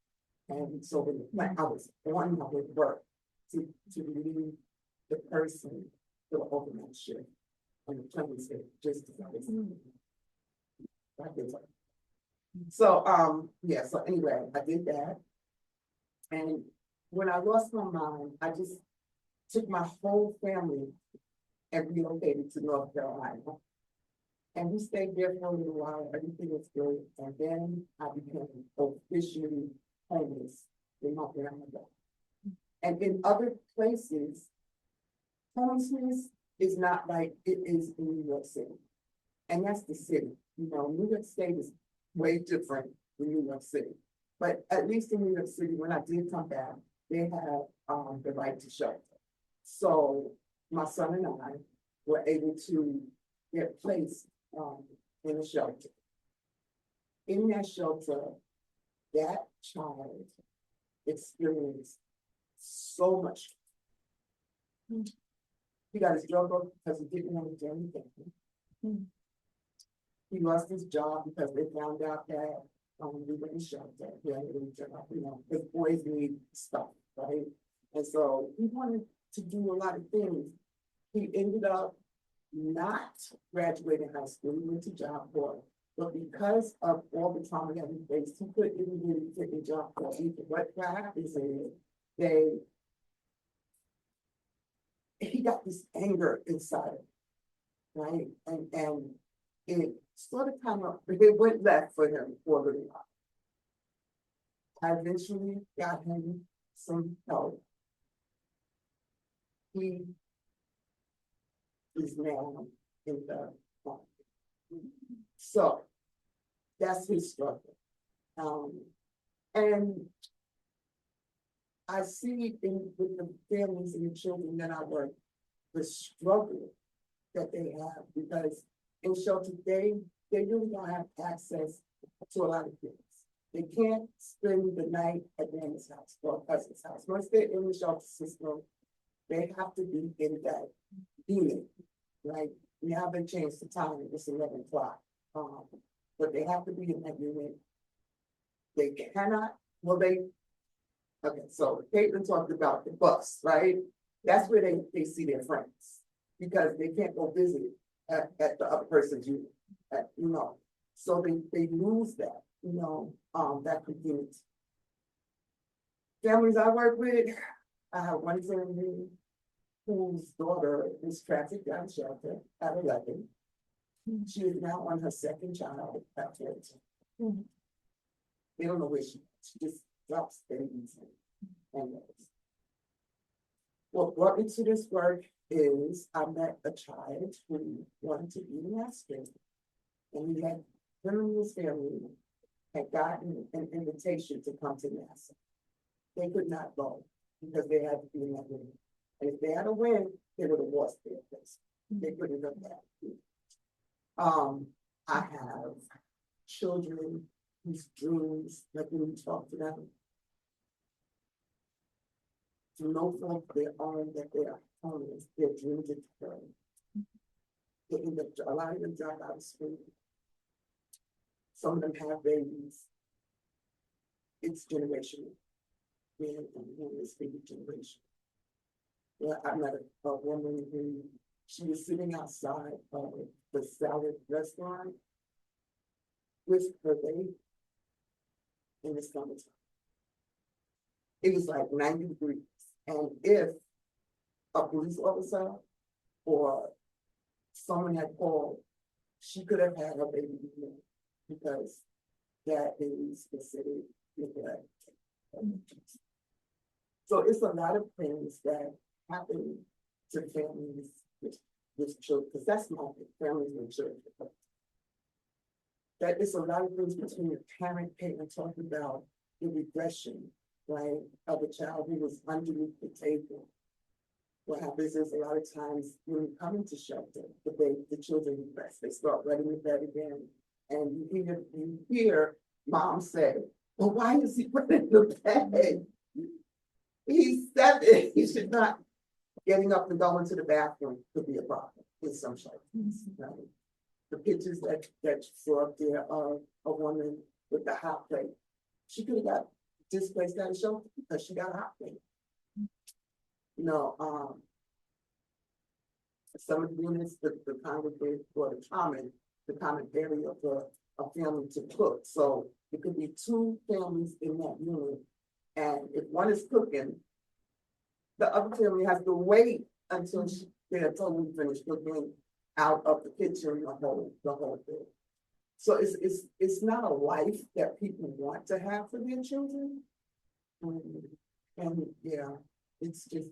And so when I was on my way to work to leave the person to the overnight shift and the plane said just as I was so yeah, so anyway, I did that. And when I lost my mind, I just took my whole family and relocated to North Carolina. And we stayed there for a little while, everything was good, and then I became officially homeless in North Carolina. And in other places, homelessness is not like it is in New York City. And that's the city. You know, New York State is way different than New York City. But at least in New York City, when I did come back, they have the right to shelter. So my son and I were able to get placed in a shelter. In that shelter, that child experienced so much. He got his drug up because he didn't want to do anything. He lost his job because they found out that we were in shelter. He had a job, you know, because boys need stuff, right? And so he wanted to do a lot of things. He ended up not graduating high school. He went to Job Corps. But because of all the trauma that he faced, he couldn't even really get a job corps either. What happens is he got this anger inside him, right? And it sort of kind of, it went left for him for a little while. I eventually got him some help. He is now in the so that's his struggle. And I see with the families and the children that I work, the struggle that they have because in shelter they really don't have access to a lot of things. They can't spend the night at Nana's house or a cousin's house. Once they're in the shelter system, they have to be in that unit, right? We haven't changed the time, it's 11 o'clock. But they have to be in that unit. They cannot, okay, so Caitlin talked about the bus, right? That's where they see their friends because they can't go visit at the other person's unit, you know. So they lose that, you know, that community. Families I work with, I have one family whose daughter was trafficked down shelter at 11. She is now on her second child at 14. They don't know where she just drops babies and those. What brought me to this work is I met a child who wanted to be an astronaut. And he had him and his family had gotten an invitation to come to NASA. They could not go because they had to be in that room. And if they had a win, they would have lost their place. They couldn't have done that. I have children whose dreams, like when we talk to them, to no fault of their own that they are homeless, their dreams are deferred. They end up, a lot of them drop out of school. Some of them have babies. It's generational. Being homeless is generation. Yeah, I met a woman who she was sitting outside of the salad restaurant with her baby in the summertime. It was like 90 degrees. And if a police officer or someone had called, she could have had her baby because that is considered neglect. So it's a lot of things that happen to families with children, because that's my families with children. That is a lot of things between the parent and talking about the regression, right, of a child who was underneath the table. What happens is a lot of times when you come into shelter, the children regress, they start running in bed again. And you hear mom say, well, why is he running in the bed? He's 7, he should not. Getting up and going to the bathroom could be a problem in some shelters, right? The pictures that you saw up there of a woman with the hot plate, she could have got displaced out of shelter because she got a hot plate. You know, some of the units, the congregate or the common area for a family to cook. So it could be 2 families in that unit. And if one is cooking, the other family has to wait until they're totally finished cooking out of the kitchen, the whole thing. So it's not a life that people want to have for their children. And yeah, it's just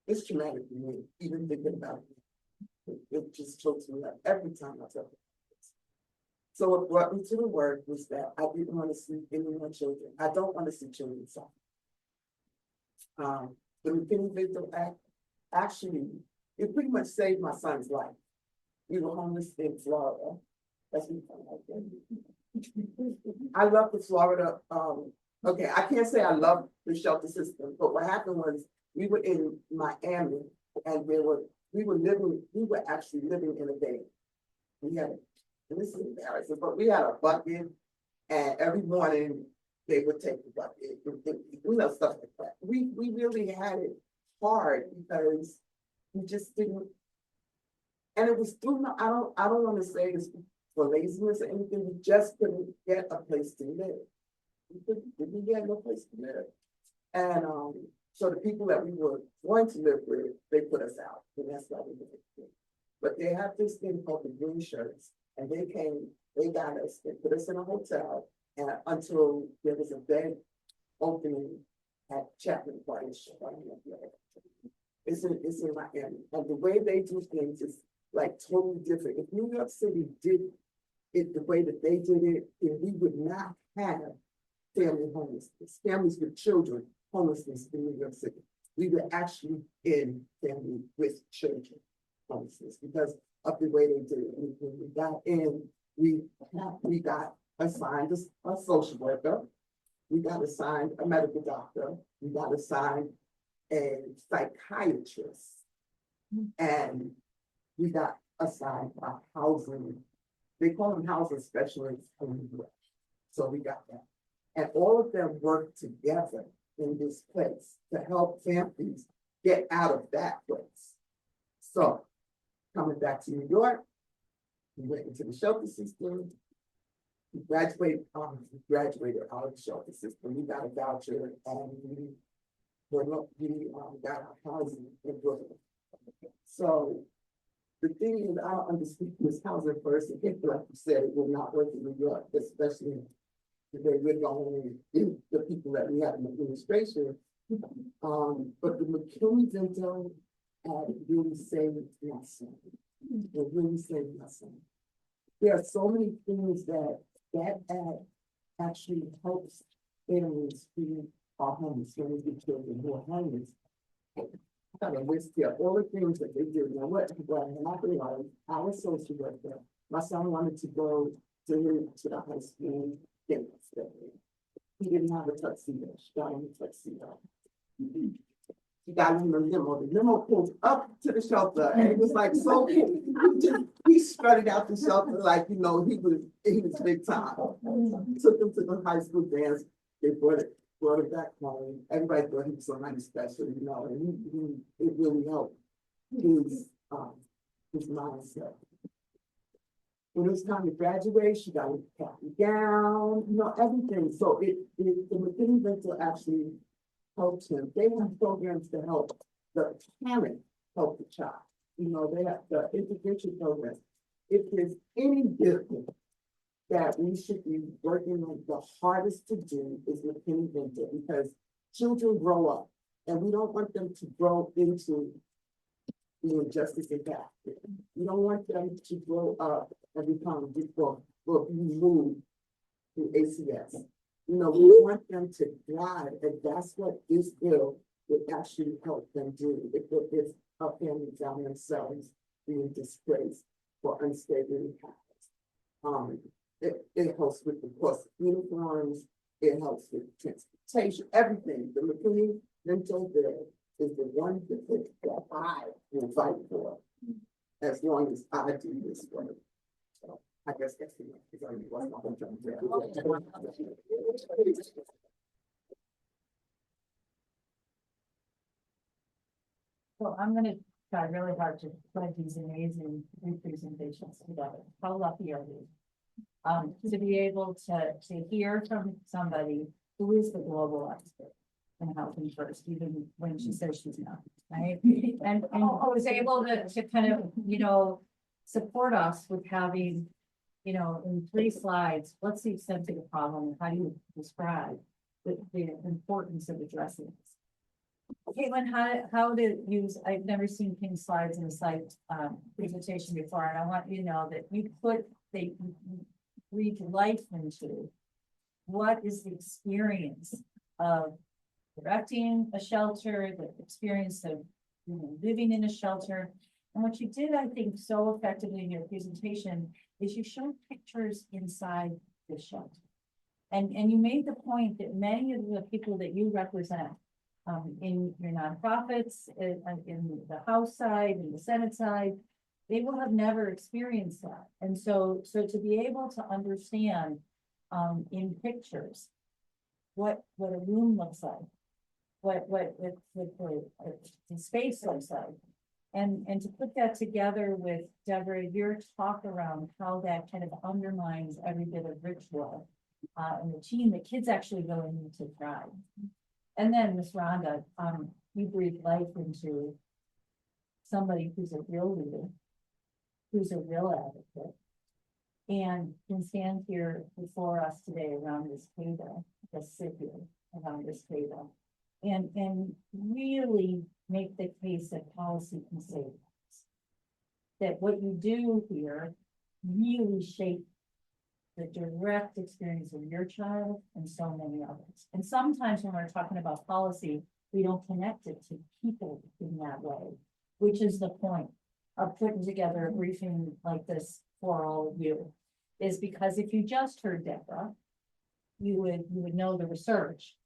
it's traumatic for me, even thinking about it. It just chokes me up every time I tell it. So what brought me to the work was that I didn't want to see any more children. I don't want to see children suffer. The McKay Victim Act, actually, it pretty much saved my son's life. We were homeless in Florida. That's me. I love the Florida, okay, I can't say I love the shelter system, but what happened was we were in Miami and we were actually living in a van. We had, and this is embarrassing, but we had a bucket and every morning they would take the bucket, stuff like that. We really had it hard because we just didn't, and it was through, I don't want to say it's for laziness or anything, we just couldn't get a place to live. We had no place to live. And so the people that we were going to live with, they put us out, and that's why we lived. But they have this thing called the green shirts, and they came, they got us, they put us in a hotel, and until there was a bed opening at Chapman Place. It's in Miami, and the way they do things is like totally different. If New York City did it the way that they did it, then we would not have family homelessness, families with children homelessness in New York City. We were actually in family with children homelessness because of the way they did it. When we got in, we got assigned a social worker, we got assigned a medical doctor, we got assigned a psychiatrist, and we got assigned a housing, they call them housing specialists. So we got that. And all of them worked together in this place to help families get out of that place. So coming back to New York, we went into the shelter system. We graduated out of the shelter system. We got a voucher and we got our housing in Brooklyn. So the thing is, I don't understand this housing first. Like you said, it will not work in New York, especially the way we're going in the people that we have in the administration. But the McKay Victim Act really saved my son. It really saved my son. There are so many things that act actually helps families who are homeless, families with children who are homeless. I got a list here, all the things that they do. Now, what happened was, I was social worker. My son wanted to go to the high school dance. He didn't have a tuxedo. She got him a tuxedo. He got him a limo. The limo pulled up to the shelter, and it was like so cool. He strutted out the shelter like, he was big time. Took him to the high school dance. They brought it back home. Everybody thought he was somebody special, and it really helped his mindset. When it was time to graduate, she got a cap and gown, everything. So the McKay Victim actually helps him. They have programs to help the parent help the child. They have the intervention program. If there's any difference that we should be working on the hardest to do is with Penny Vinter, because children grow up, and we don't want them to grow into the injustice and that. We don't want them to grow up and become or be moved through ACS. You know, we want them to thrive, and that's what this bill would actually help them do. If a family found themselves being displaced for unstable habits. It helps with the cost of uniforms, it helps with transportation, everything. The McKay mental bill is the one that I will fight for as long as I do this work. So I guess that's enough. It's already what I'm trying to do. So I'm gonna try really hard to put these amazing presentations together. How lucky are we? To be able to hear from somebody who is the global expert in housing first, even when she says she's not, right? And was able to kind of, you know, support us with having, you know, in 3 slides, what's the extent of the problem? How do you describe the importance of addressing this? Caitlin, how to use, I've never seen pink slides in a site presentation before, and I want you to know that you breathe life into what is the experience of directing a shelter, the experience of, you know, living in a shelter. And what you did, I think, so effectively in your presentation is you showed pictures inside the shelter. And you made the point that many of the people that you represent in your nonprofits, in the House side, in the Senate side, they will have never experienced that. And so to be able to understand in pictures what a room looks like, what the space looks like, and to put that together with Deborah, your talk around how that kind of undermines every bit of ritual and routine the kids actually really need to thrive. And then Ms. Rhonda, you breathe life into somebody who's a real leader, who's a real advocate, and can stand here before us today around this table, just sit here around this table, and really make the case that policy can save us. That what you do here really shapes the direct experience of your child and so many others. And sometimes when we're talking about policy, we don't connect it to people in that way, which is the point of putting together a briefing like this for all of you, is because if you just heard Deborah, you would know the research.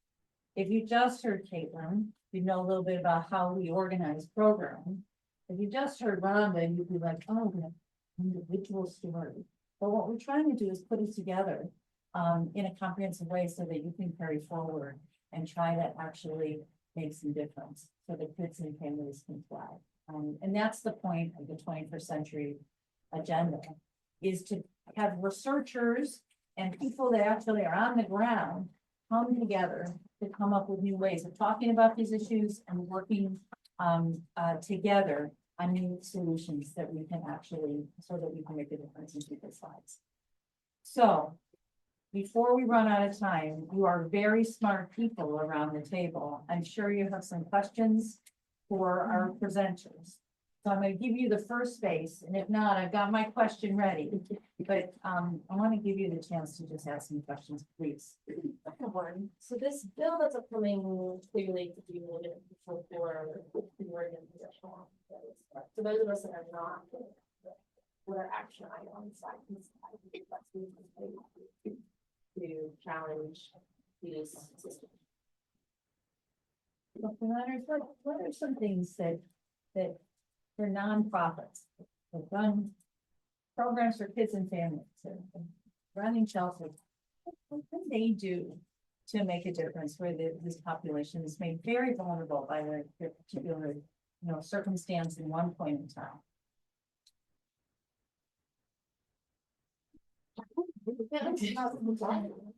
If you just heard Caitlin, you know a little bit about how we organize programming. If you just heard Rhonda, you'd be like, oh, the individual story. But what we're trying to do is put it together in a comprehensive way so that you can carry forward and try to actually make some difference so that kids and families can thrive. And that's the point of the 21st century agenda, is to have researchers and people that actually are on the ground come together to come up with new ways of talking about these issues and working together on new solutions that we can actually, so that we can make a difference in people's lives. So before we run out of time, you are very smart people around the table. I'm sure you have some questions for our presenters. So I'm going to give you the first space, and if not, I've got my question ready. But I want to give you the chance to just ask some questions, please. So this bill that's upcoming clearly could be limited for Oregon congressional. So those of us that are not, what are action items to challenge these systems? What are some things that for nonprofits that run programs for kids and families and running shelters, what can they do to make a difference where this population is made very vulnerable by their particular, circumstance in one point in time?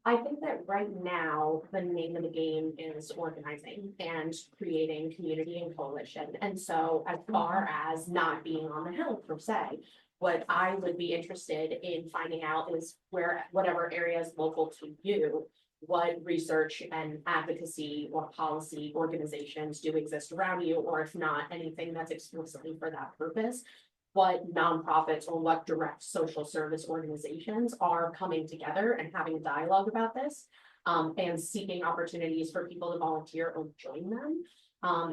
I think that right now, the name of the game is organizing and creating community and coalition. And so as far as not being on the Hill per se, what I would be interested in finding out is where, whatever areas local to you, what research and advocacy or policy organizations do exist around you, or if not, anything that's explicitly for that purpose. What nonprofits or what direct social service organizations are coming together and having a dialogue about this, and seeking opportunities for people to volunteer or join them.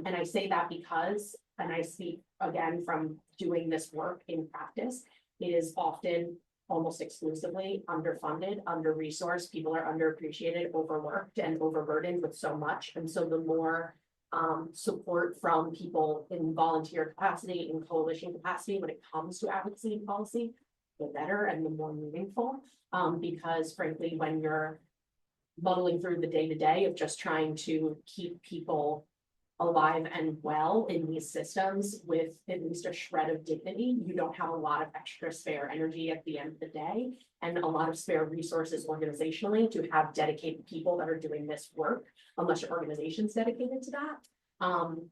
And I say that because, and I speak again from doing this work in practice, it is often almost exclusively underfunded, under-resourced. People are underappreciated, overworked, and overburdened with so much. And so the more support from people in volunteer capacity, in coalition capacity, when it comes to advocacy and policy, the better and the more meaningful. Because frankly, when you're muddling through the day-to-day of just trying to keep people alive and well in these systems with at least a shred of dignity, you don't have a lot of extra spare energy at the end of the day, and a lot of spare resources organizationally to have dedicated people that are doing this work, unless your organization's dedicated to that.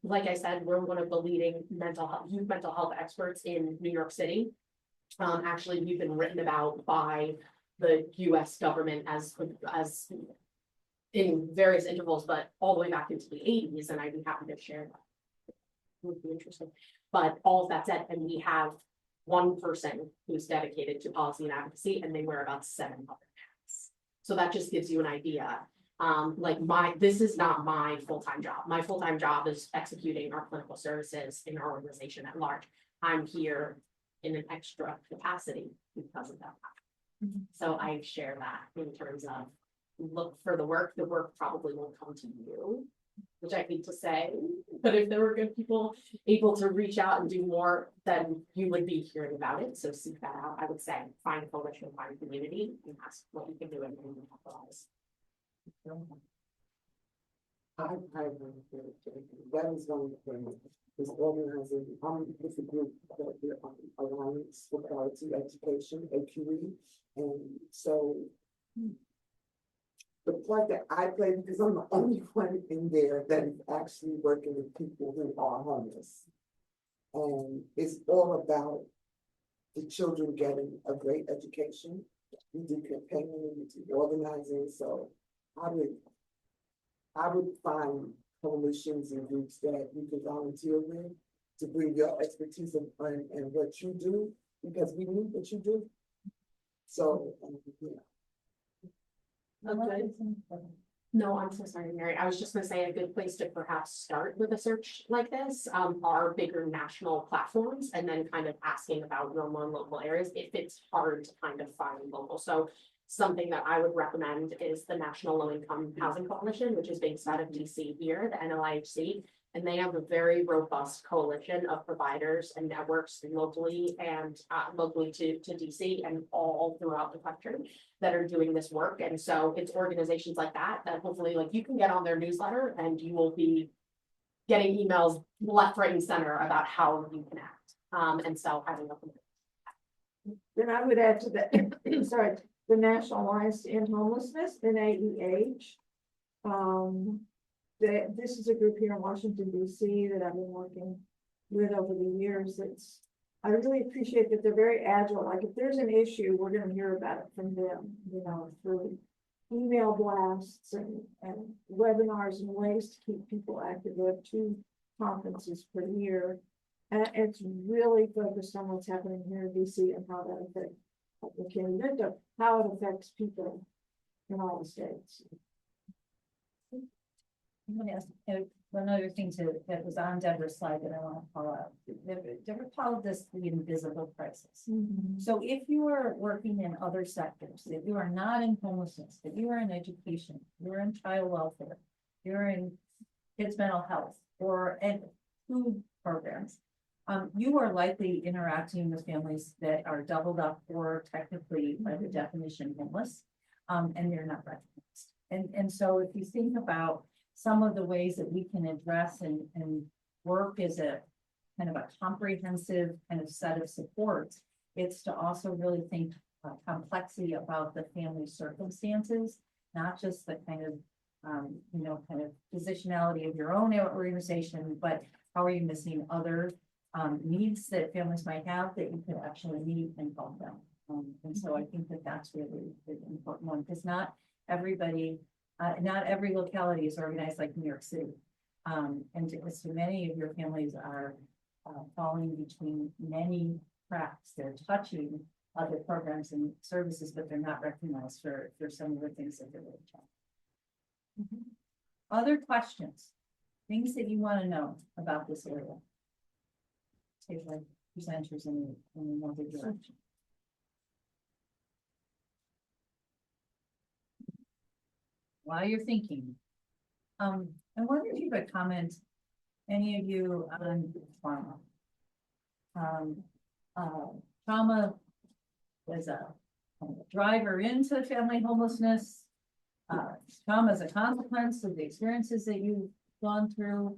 Like I said, we're one of the leading youth mental health experts in New York City. Actually, we've been written about by the US government as in various intervals, but all the way back into the 80s, and I'd be happy to share that. It would be interesting. But all of that said, and we have one person who's dedicated to policy and advocacy, and they wear about 7 other hats. So that just gives you an idea. This is not my full-time job. My full-time job is executing our clinical services in our organization at large. I'm here in an extra capacity because of that. So I share that in terms of look for the work probably won't come to you, which I hate to say, but if there were good people able to reach out and do more, then you would be hearing about it. So seek that out. I would say find a coalition, find a community, and ask what you can do and capitalize. That is one of the things, is organizing, with the group that we're on, Alliance for Quality Education, AQE, and so the part that I play, because I'm the only one in there that is actually working with people who are homeless. And it's all about the children getting a great education. We do campaigning, we do organizing, so I would find coalitions and groups that you can volunteer with to bring your expertise and what you do, because we need what you do. So, yeah. Okay. No, I'm so sorry, Mary. I was just gonna say a good place to perhaps start with a search like this are bigger national platforms, and then kind of asking about your more local areas if it's hard to kind of find local. So something that I would recommend is the National Low Income Housing Coalition, which is based out of DC here, the NLIHC. And they have a very robust coalition of providers and networks locally and locally to DC and all throughout the country that are doing this work. And so it's organizations like that hopefully like you can get on their newsletter and you will be getting emails left, right, and center about how you can act. And so having a Then I would add to that, sorry, the National Alliance to End Homelessness, NAEH. This is a group here in Washington, DC that I've been working with over the years. I really appreciate that they're very agile. Like if there's an issue, we're going to hear about it from them, through email blasts and webinars and ways to keep people active. We have 2 conferences per year. And it's really focused on what's happening here in DC and how that affects McKay, how it affects people in all the states. I'm gonna ask one other thing that was on Deborah's slide that I want to call out. Deborah called this the invisible crisis. So if you are working in other sectors, if you are not in homelessness, if you are in education, you're in child welfare, you're in kids' mental health or in food programs, you are likely interacting with families that are doubled up or technically by the definition homeless, and they're not recognized. And so if you think about some of the ways that we can address and work as a kind of a comprehensive kind of set of supports, it's to also really think complexity about the family circumstances, not just the kind of, kind of positionality of your own organization, but how are you missing other needs that families might have that you could actually meet and help them. And so I think that that's really the important one, because not everybody, not every locality is organized like New York City. And so many of your families are falling between many cracks. They're touching other programs and services, but they're not recognized for some of the things that they're really trying. Other questions, things that you want to know about this area? Take like presenters in another direction. While you're thinking, I wonder if you could comment, any of you, on trauma. Trauma is a driver into family homelessness. Trauma is a consequence of the experiences that you've gone through.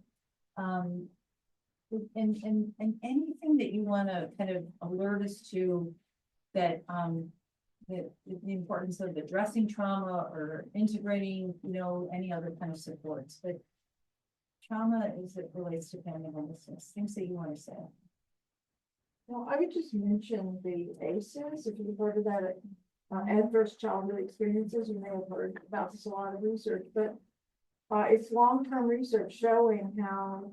And anything that you want to kind of alert us to that, the importance of addressing trauma or integrating, any other kind of supports, but trauma as it relates to family homelessness, things that you want to say. Well, I would just mention the ACEs, if you've heard of that, adverse childhood experiences, you may have heard about this, a lot of research, but it's long-term research showing how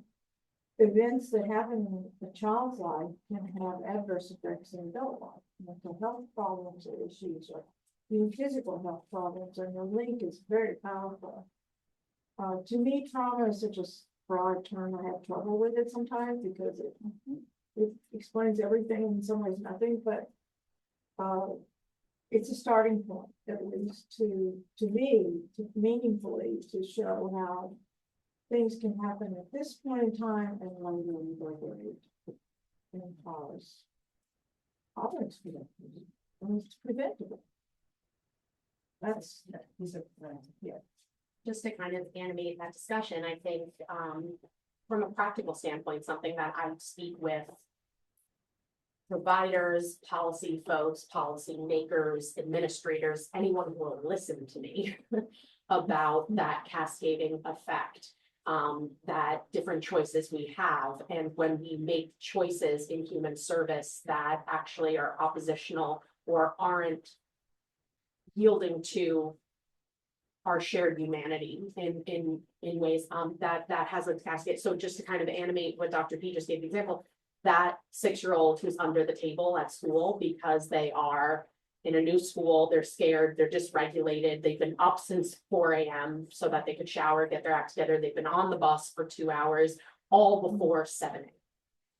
events that happen in a child's life can have adverse effects in adult life. Mental health problems or issues, or even physical health problems, and the link is very powerful. To me, trauma is such a broad term. I have trouble with it sometimes because it explains everything, in some ways nothing, but it's a starting point, at least to me, to meaningfully to show how things can happen at this point in time and later in their age and cause problems for them. And it's preventable. These are yeah. Just to kind of animate that discussion, I think, from a practical standpoint, something that I speak with providers, policy folks, policy makers, administrators, anyone who will listen to me about that cascading effect, that different choices we have. And when we make choices in human service that actually are oppositional or aren't yielding to our shared humanity in ways that has a cascade. So just to kind of animate what Dr. P just gave the example, that 6-year-old who's under the table at school because they are in a new school, they're scared, they're dysregulated, they've been up since 4 a.m. so that they could shower, get their act together, they've been on the bus for 2 hours, all before 7 a.m.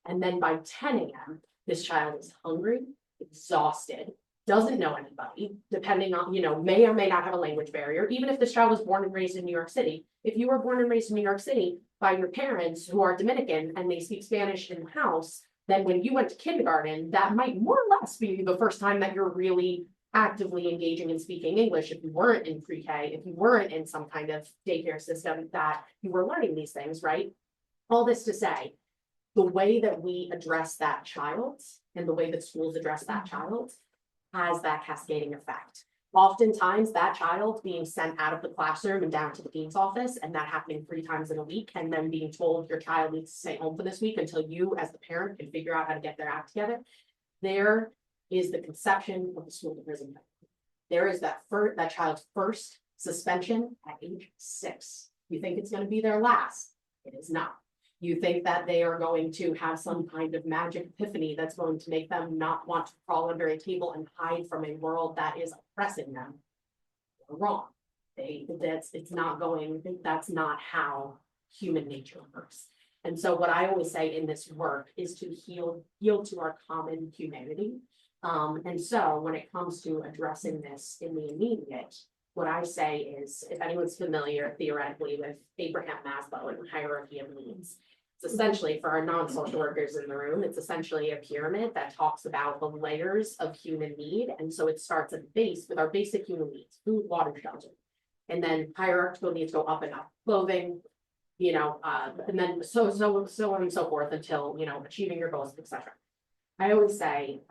And then by 10 a.m., this child is hungry, exhausted, doesn't know anybody, depending on, may or may not have a language barrier. Even if this child was born and raised in New York City, if you were born and raised in New York City by your parents who are Dominican and they speak Spanish in the house, then when you went to kindergarten, that might more or less be the first time that you're really actively engaging in speaking English. If you weren't in pre-K, if you weren't in some kind of daycare system that you were learning these things, right? All this to say, the way that we address that child and the way that schools address that child has that cascading effect. Oftentimes that child being sent out of the classroom and down to the dean's office, and that happening 3 times in a week, and then being told your child needs to stay home for this week until you as the parent can figure out how to get their act together. There is the conception of the school to prison. There is that child's first suspension at age 6. You think it's going to be their last. It is not. You think that they are going to have some kind of magic epiphany that's going to make them not want to crawl under a table and hide from a world that is oppressing them. You're wrong. That's not how human nature works. And so what I always say in this work is to yield to our common humanity. And so when it comes to addressing this in the immediate, what I say is, if anyone's familiar theoretically with Abraham Maslow and the hierarchy of needs, it's essentially, for our non-social workers in the room, it's essentially a pyramid that talks about the layers of human need. And so it starts at the base with our basic human needs: food, water, shelter. And then hierarchical needs go up and up: clothing, and then so on and so forth until, achieving your goals, etc. I always say,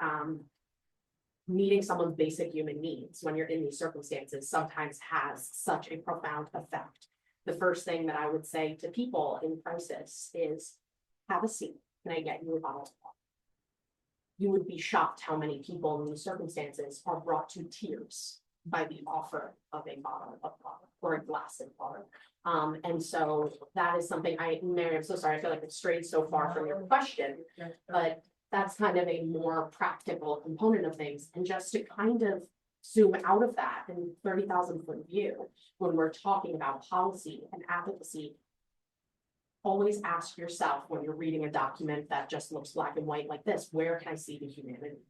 meeting someone's basic human needs when you're in these circumstances sometimes has such a profound effect. The first thing that I would say to people in crisis is have a seat. can I get you a bottle of water? You would be shocked how many people in these circumstances are brought to tears by the offer of a bottle of water or a glass of water. And so that is something Mary, I'm so sorry, I feel like it strayed so far from your question, but that's kind of a more practical component of things. And just to kind of zoom out of that and 30,000-foot view, when we're talking about policy and advocacy, always ask yourself when you're reading a document that just looks black and white like this, where can I see the humanity?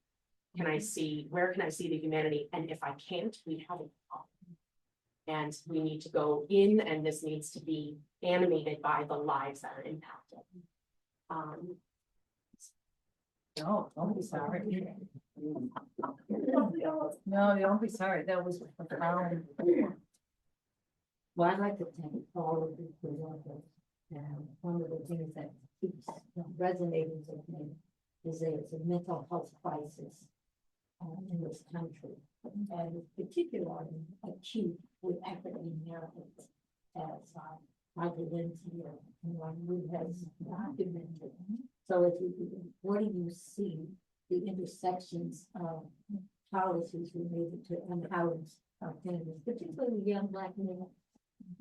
Where can I see the humanity? And if I can't, we have a problem. And we need to go in, and this needs to be animated by the lives that are impacted. No, don't be sorry. No, don't be sorry. That was profound. Well, I'd like to thank all of the presenters. And one of the things that keeps resonating with me is that it's a mental health crisis in this country. And particularly acute with African Americans, as Michael Lindsay and Wood has documented. So if you, what do you see the intersections of policies related to unhoused families, particularly young Black men?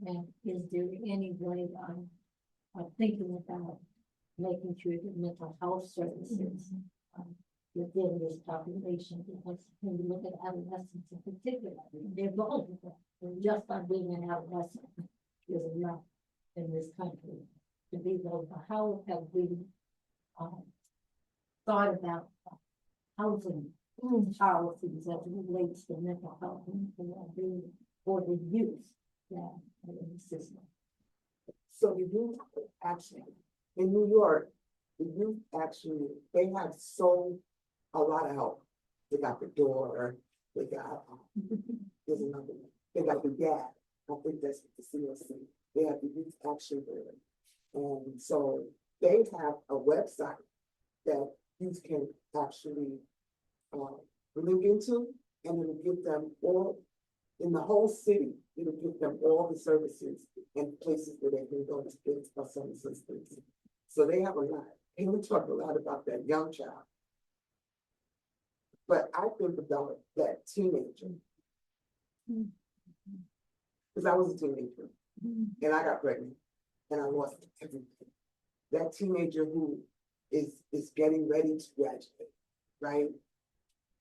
And is there any way of thinking about making sure that mental health services within this population, because when you look at adolescents in particular, they're vulnerable. And just by being an adolescent is enough in this country to be vulnerable. How have we thought about housing policies as it relates to mental health and well-being for the youth that are in the system? So the youth actually, in New York, the youth actually, they have a lot of help. They got the door, they got, there's another one. They got the gap. I think that's the CLC. They have the youth action there. And so they have a website that youth can actually link into, and it'll give them all, in the whole city, it'll give them all the services and places where they can go to get some assistance. So they have a lot. And we talk a lot about that young child. But I think about that teenager. Because I was a teenager and I got pregnant and I lost everything. That teenager who is getting ready to graduate, right?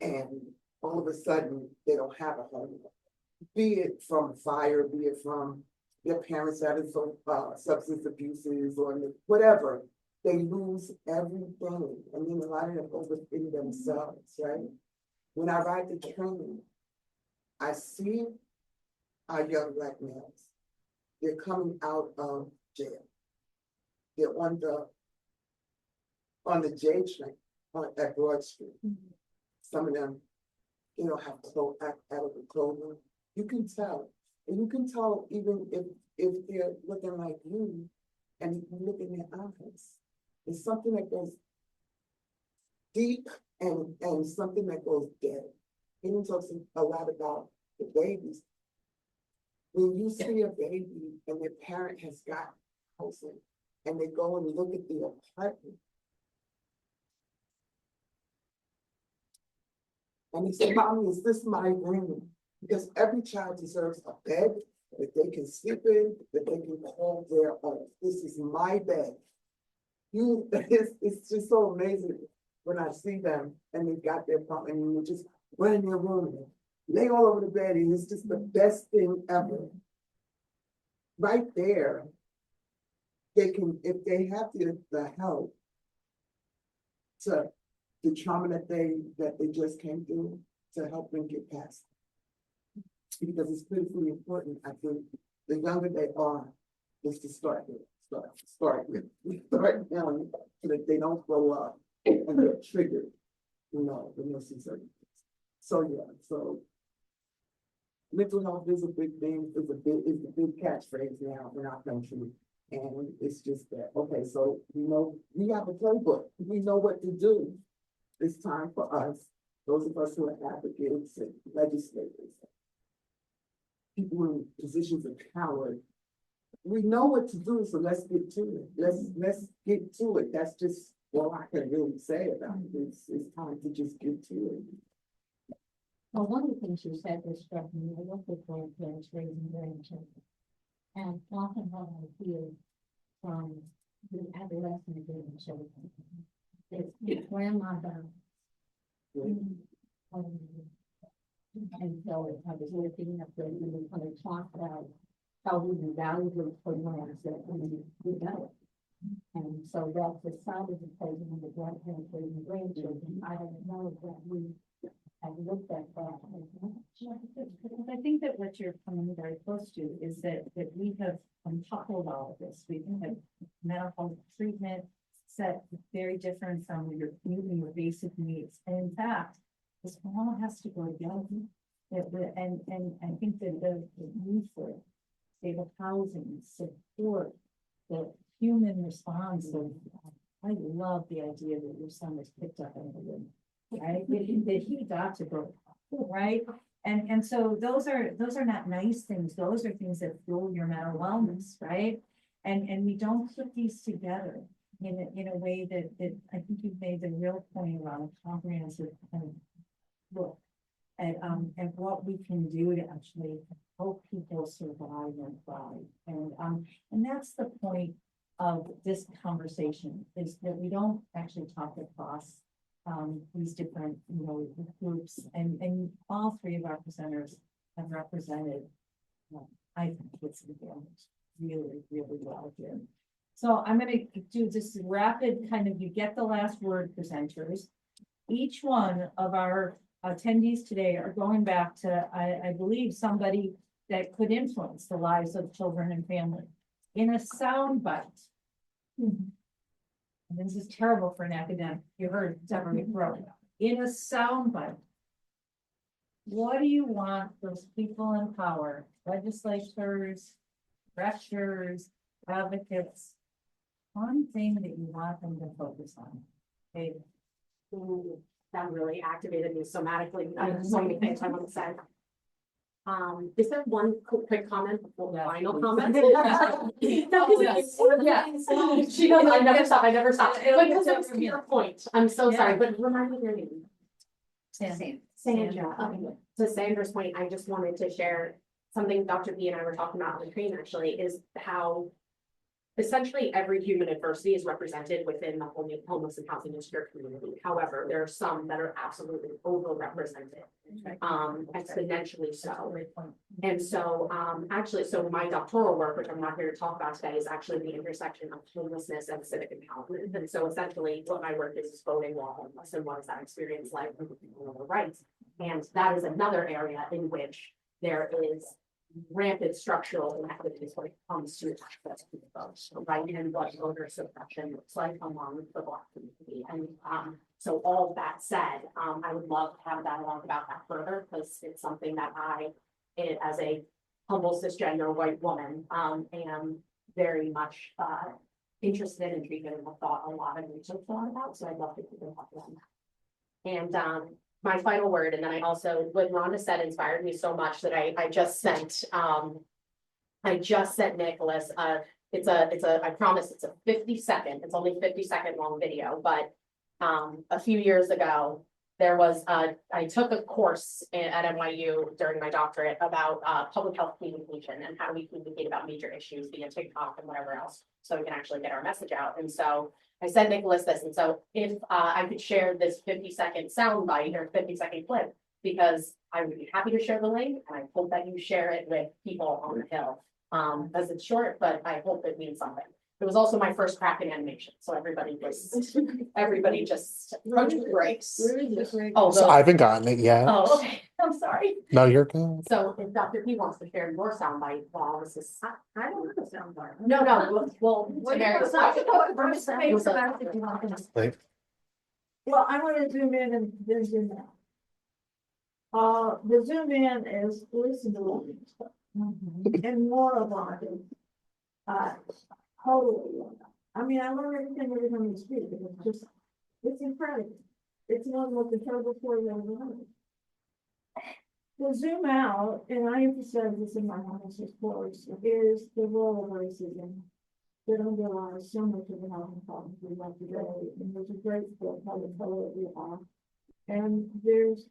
And all of a sudden they don't have a home. Be it from fire, be it from their parents having some substance abuses or whatever, they lose everything. And then a lot of them overthink themselves, right? When I ride the train, I see our young Black males. They're coming out of jail. They're on the J train at Broad Street. Some of them, you know, have adequate clothing. You can tell. And you can tell even if they're looking like you and you look in their eyes. It's something that goes deep and something that goes dead. He talks a lot about the babies. When you see a baby and their parent has got housing and they go and look at the apartment, and they say, "Mommy, is this my room?" Because every child deserves a bed that they can sleep in, that they can call their own. This is my bed. It's just so amazing when I see them and they've got their apartment and you just run in their room and lay all over the bed, and it's just the best thing ever. Right there, they can, if they have the help to the trauma that they just came through, to help them get past it. Because it's critically important, I think, the younger they are, is to start now, so that they don't grow up and get triggered, you know, when they see certain things. So yeah, so mental health is a big thing, is the big catchphrase now in our country. And it's just that, okay, so we have a playbook. We know what to do. It's time for us, those of us who are advocates and legislators, people in positions of power. We know what to do, so let's get to it. Let's get to it. That's just all I can really say about it. It's time to just get to it. Well, one of the things you said that struck me, I work with grandparents raising grandchildren. And often what I hear from the adolescent grandchildren is the grandmother. And so I was looking up there and we kind of talked about how we value the programs that we develop. And so that's the side of the equation of the grandparents raising grandchildren. I don't know that we have looked at that. Because I think that what you're coming very close to is that we have uncoupled all of this. We have mental health treatment set very different from your meeting your basic needs. And in fact, this all has to go together. And I think that the need for stable housing, support, the human response of, I love the idea that your son was picked up in the room, right? That he got to go, right? And so those are not nice things. Those are things that fuel your mental wellness, right? And we don't put these together in a way that I think you've made the real point around comprehensive kind of look at what we can do to actually help people survive and thrive. And that's the point of this conversation, is that we don't actually talk across these different, groups, and all three of our presenters have represented, I think it's really, really well here. So I'm going to do this rapid kind of, you get the last word, presenters. Each one of our attendees today are going back to, I believe, somebody that could influence the lives of children and family in a sound bite. And this is terrible for an academic. You heard Deborah McBroom. In a sound bite. What do you want those people in power, legislators, rectors, advocates, one thing that you want them to focus on? Okay. Ooh, that really activated me somatically. I have so many things I want to say. Is there one quick comment before the final comment? Yeah, she goes, I never stop, But because it was to your point, I'm so sorry, but remind me your name. Sandra. Okay. To Sandra's point, I just wanted to share something Dr. B and I were talking about on the train actually, is how essentially every human adversity is represented within the homeless and housing insecure community. However, there are some that are absolutely overrepresented, exponentially so. And so actually, so my doctoral work, which I'm not here to talk about today, is actually the intersection of homelessness and civic empowerment. And so essentially what my work is voting while homeless and what is that experience like for people with rights. And that is another area in which there is rampant structural inequities when it comes to access to the vote, right? And what voter suppression looks like among the Black community. And so all of that said, I would love to have a dialogue about that further, because it's something that as a humble cisgender white woman, am very much interested in treatment and have thought a lot of research about. So I'd love to keep in touch with that. And my final word, and then I also, what Rhonda said inspired me so much that I just sent Nicholas, I promise it's a 50-second, it's only 50-second long video, but a few years ago, there was, I took a course at NYU during my doctorate about public health communication and how we communicate about major issues via TikTok and whatever else, so we can actually get our message out. And so I sent Nicholas this, and so if I could share this 50-second soundbite or 50-second clip, because I would be happy to share the link, and I hope that you share it with people on the Hill, as it's short, but I hope it means something. It was also my first crack in animation, so everybody just breaks. Oh, So I haven't gotten it yet. oh, okay. I'm sorry. No, you're good. So if Dr. P wants to share your soundbite while this is, I don't have a soundbite. no, well, Like, Well, I want to zoom in and then zoom out. The zoom in is listen to and more about it. Totally. I mean, I learn everything every time you speak. It's incredible. It's one of the most incredible stories I've ever heard. The zoom out, and I emphasize this in my homelessness course, is the role of racism that underlies so much of the housing problems we have today, and there's a great book called The Color of the Eye. And there's,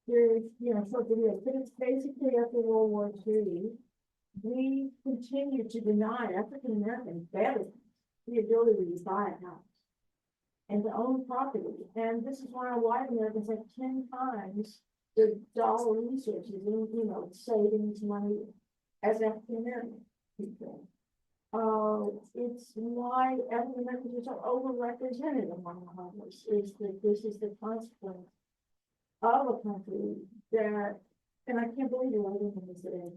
sort of, but it's basically after World War II, we continue to deny African Americans veterans the ability to buy a house and to own property. And this is why white Americans have 10 times the dollar resources in, savings, money as African American people. It's why African Americans are overrepresented among the homeless, is that this is the consequence of a country that, and I can't believe we're living in this today,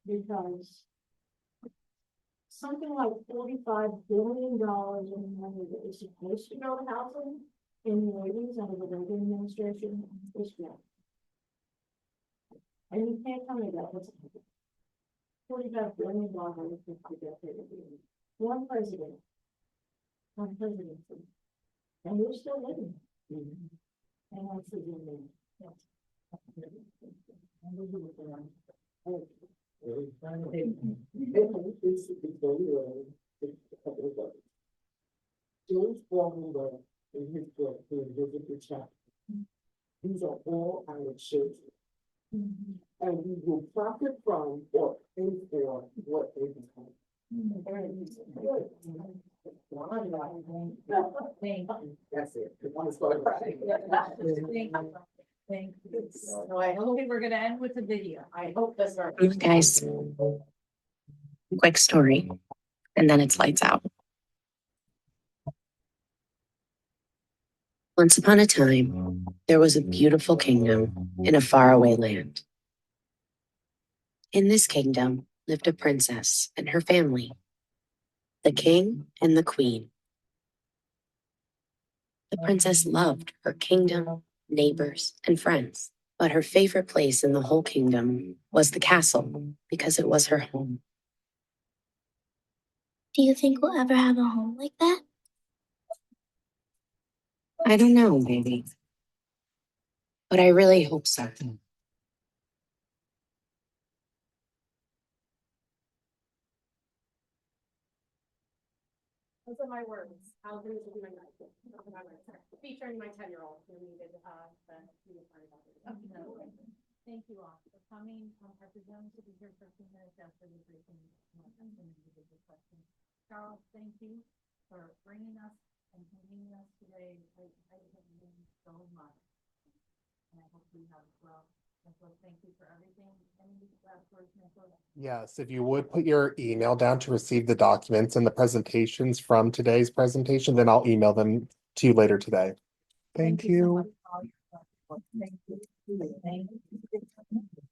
because something like $45 billion in money that was supposed to go to housing in the 80s under the Reagan administration is gone. And you can't tell me that was $45 billion since the decade of the one president, one presidency, and we're still living. And that's the union. Yes. James Formular in his book, The Invisible Child. These are all our children. And we will profit from or pay for what they become. That's it. I want to start crying. Thank you. So I hope we're gonna end with a video. I hope this works. Guys, quick story, and then it's lights out. Once upon a time, there was a beautiful kingdom in a faraway land. In this kingdom lived a princess and her family, the king and the queen. The princess loved her kingdom, neighbors, and friends, but her favorite place in the whole kingdom was the castle because it was her home. Do you think we'll ever have a home like that? I don't know, baby, but I really hope so. Those are my words. I'll do it my life. Featuring my 10-year-old who needed the Thank you all for coming. Our presenters will be here for a few minutes after the briefing. Charles, thank you for bringing us and convening us today. I have learned so much, and I hope you have as well. And so thank you for everything. Any last words, Nicholas? Yes, if you would put your email down to receive the documents and the presentations from today's presentation, then I'll email them to you later today. Thank So you. much for all your work. Thank you. Thank you.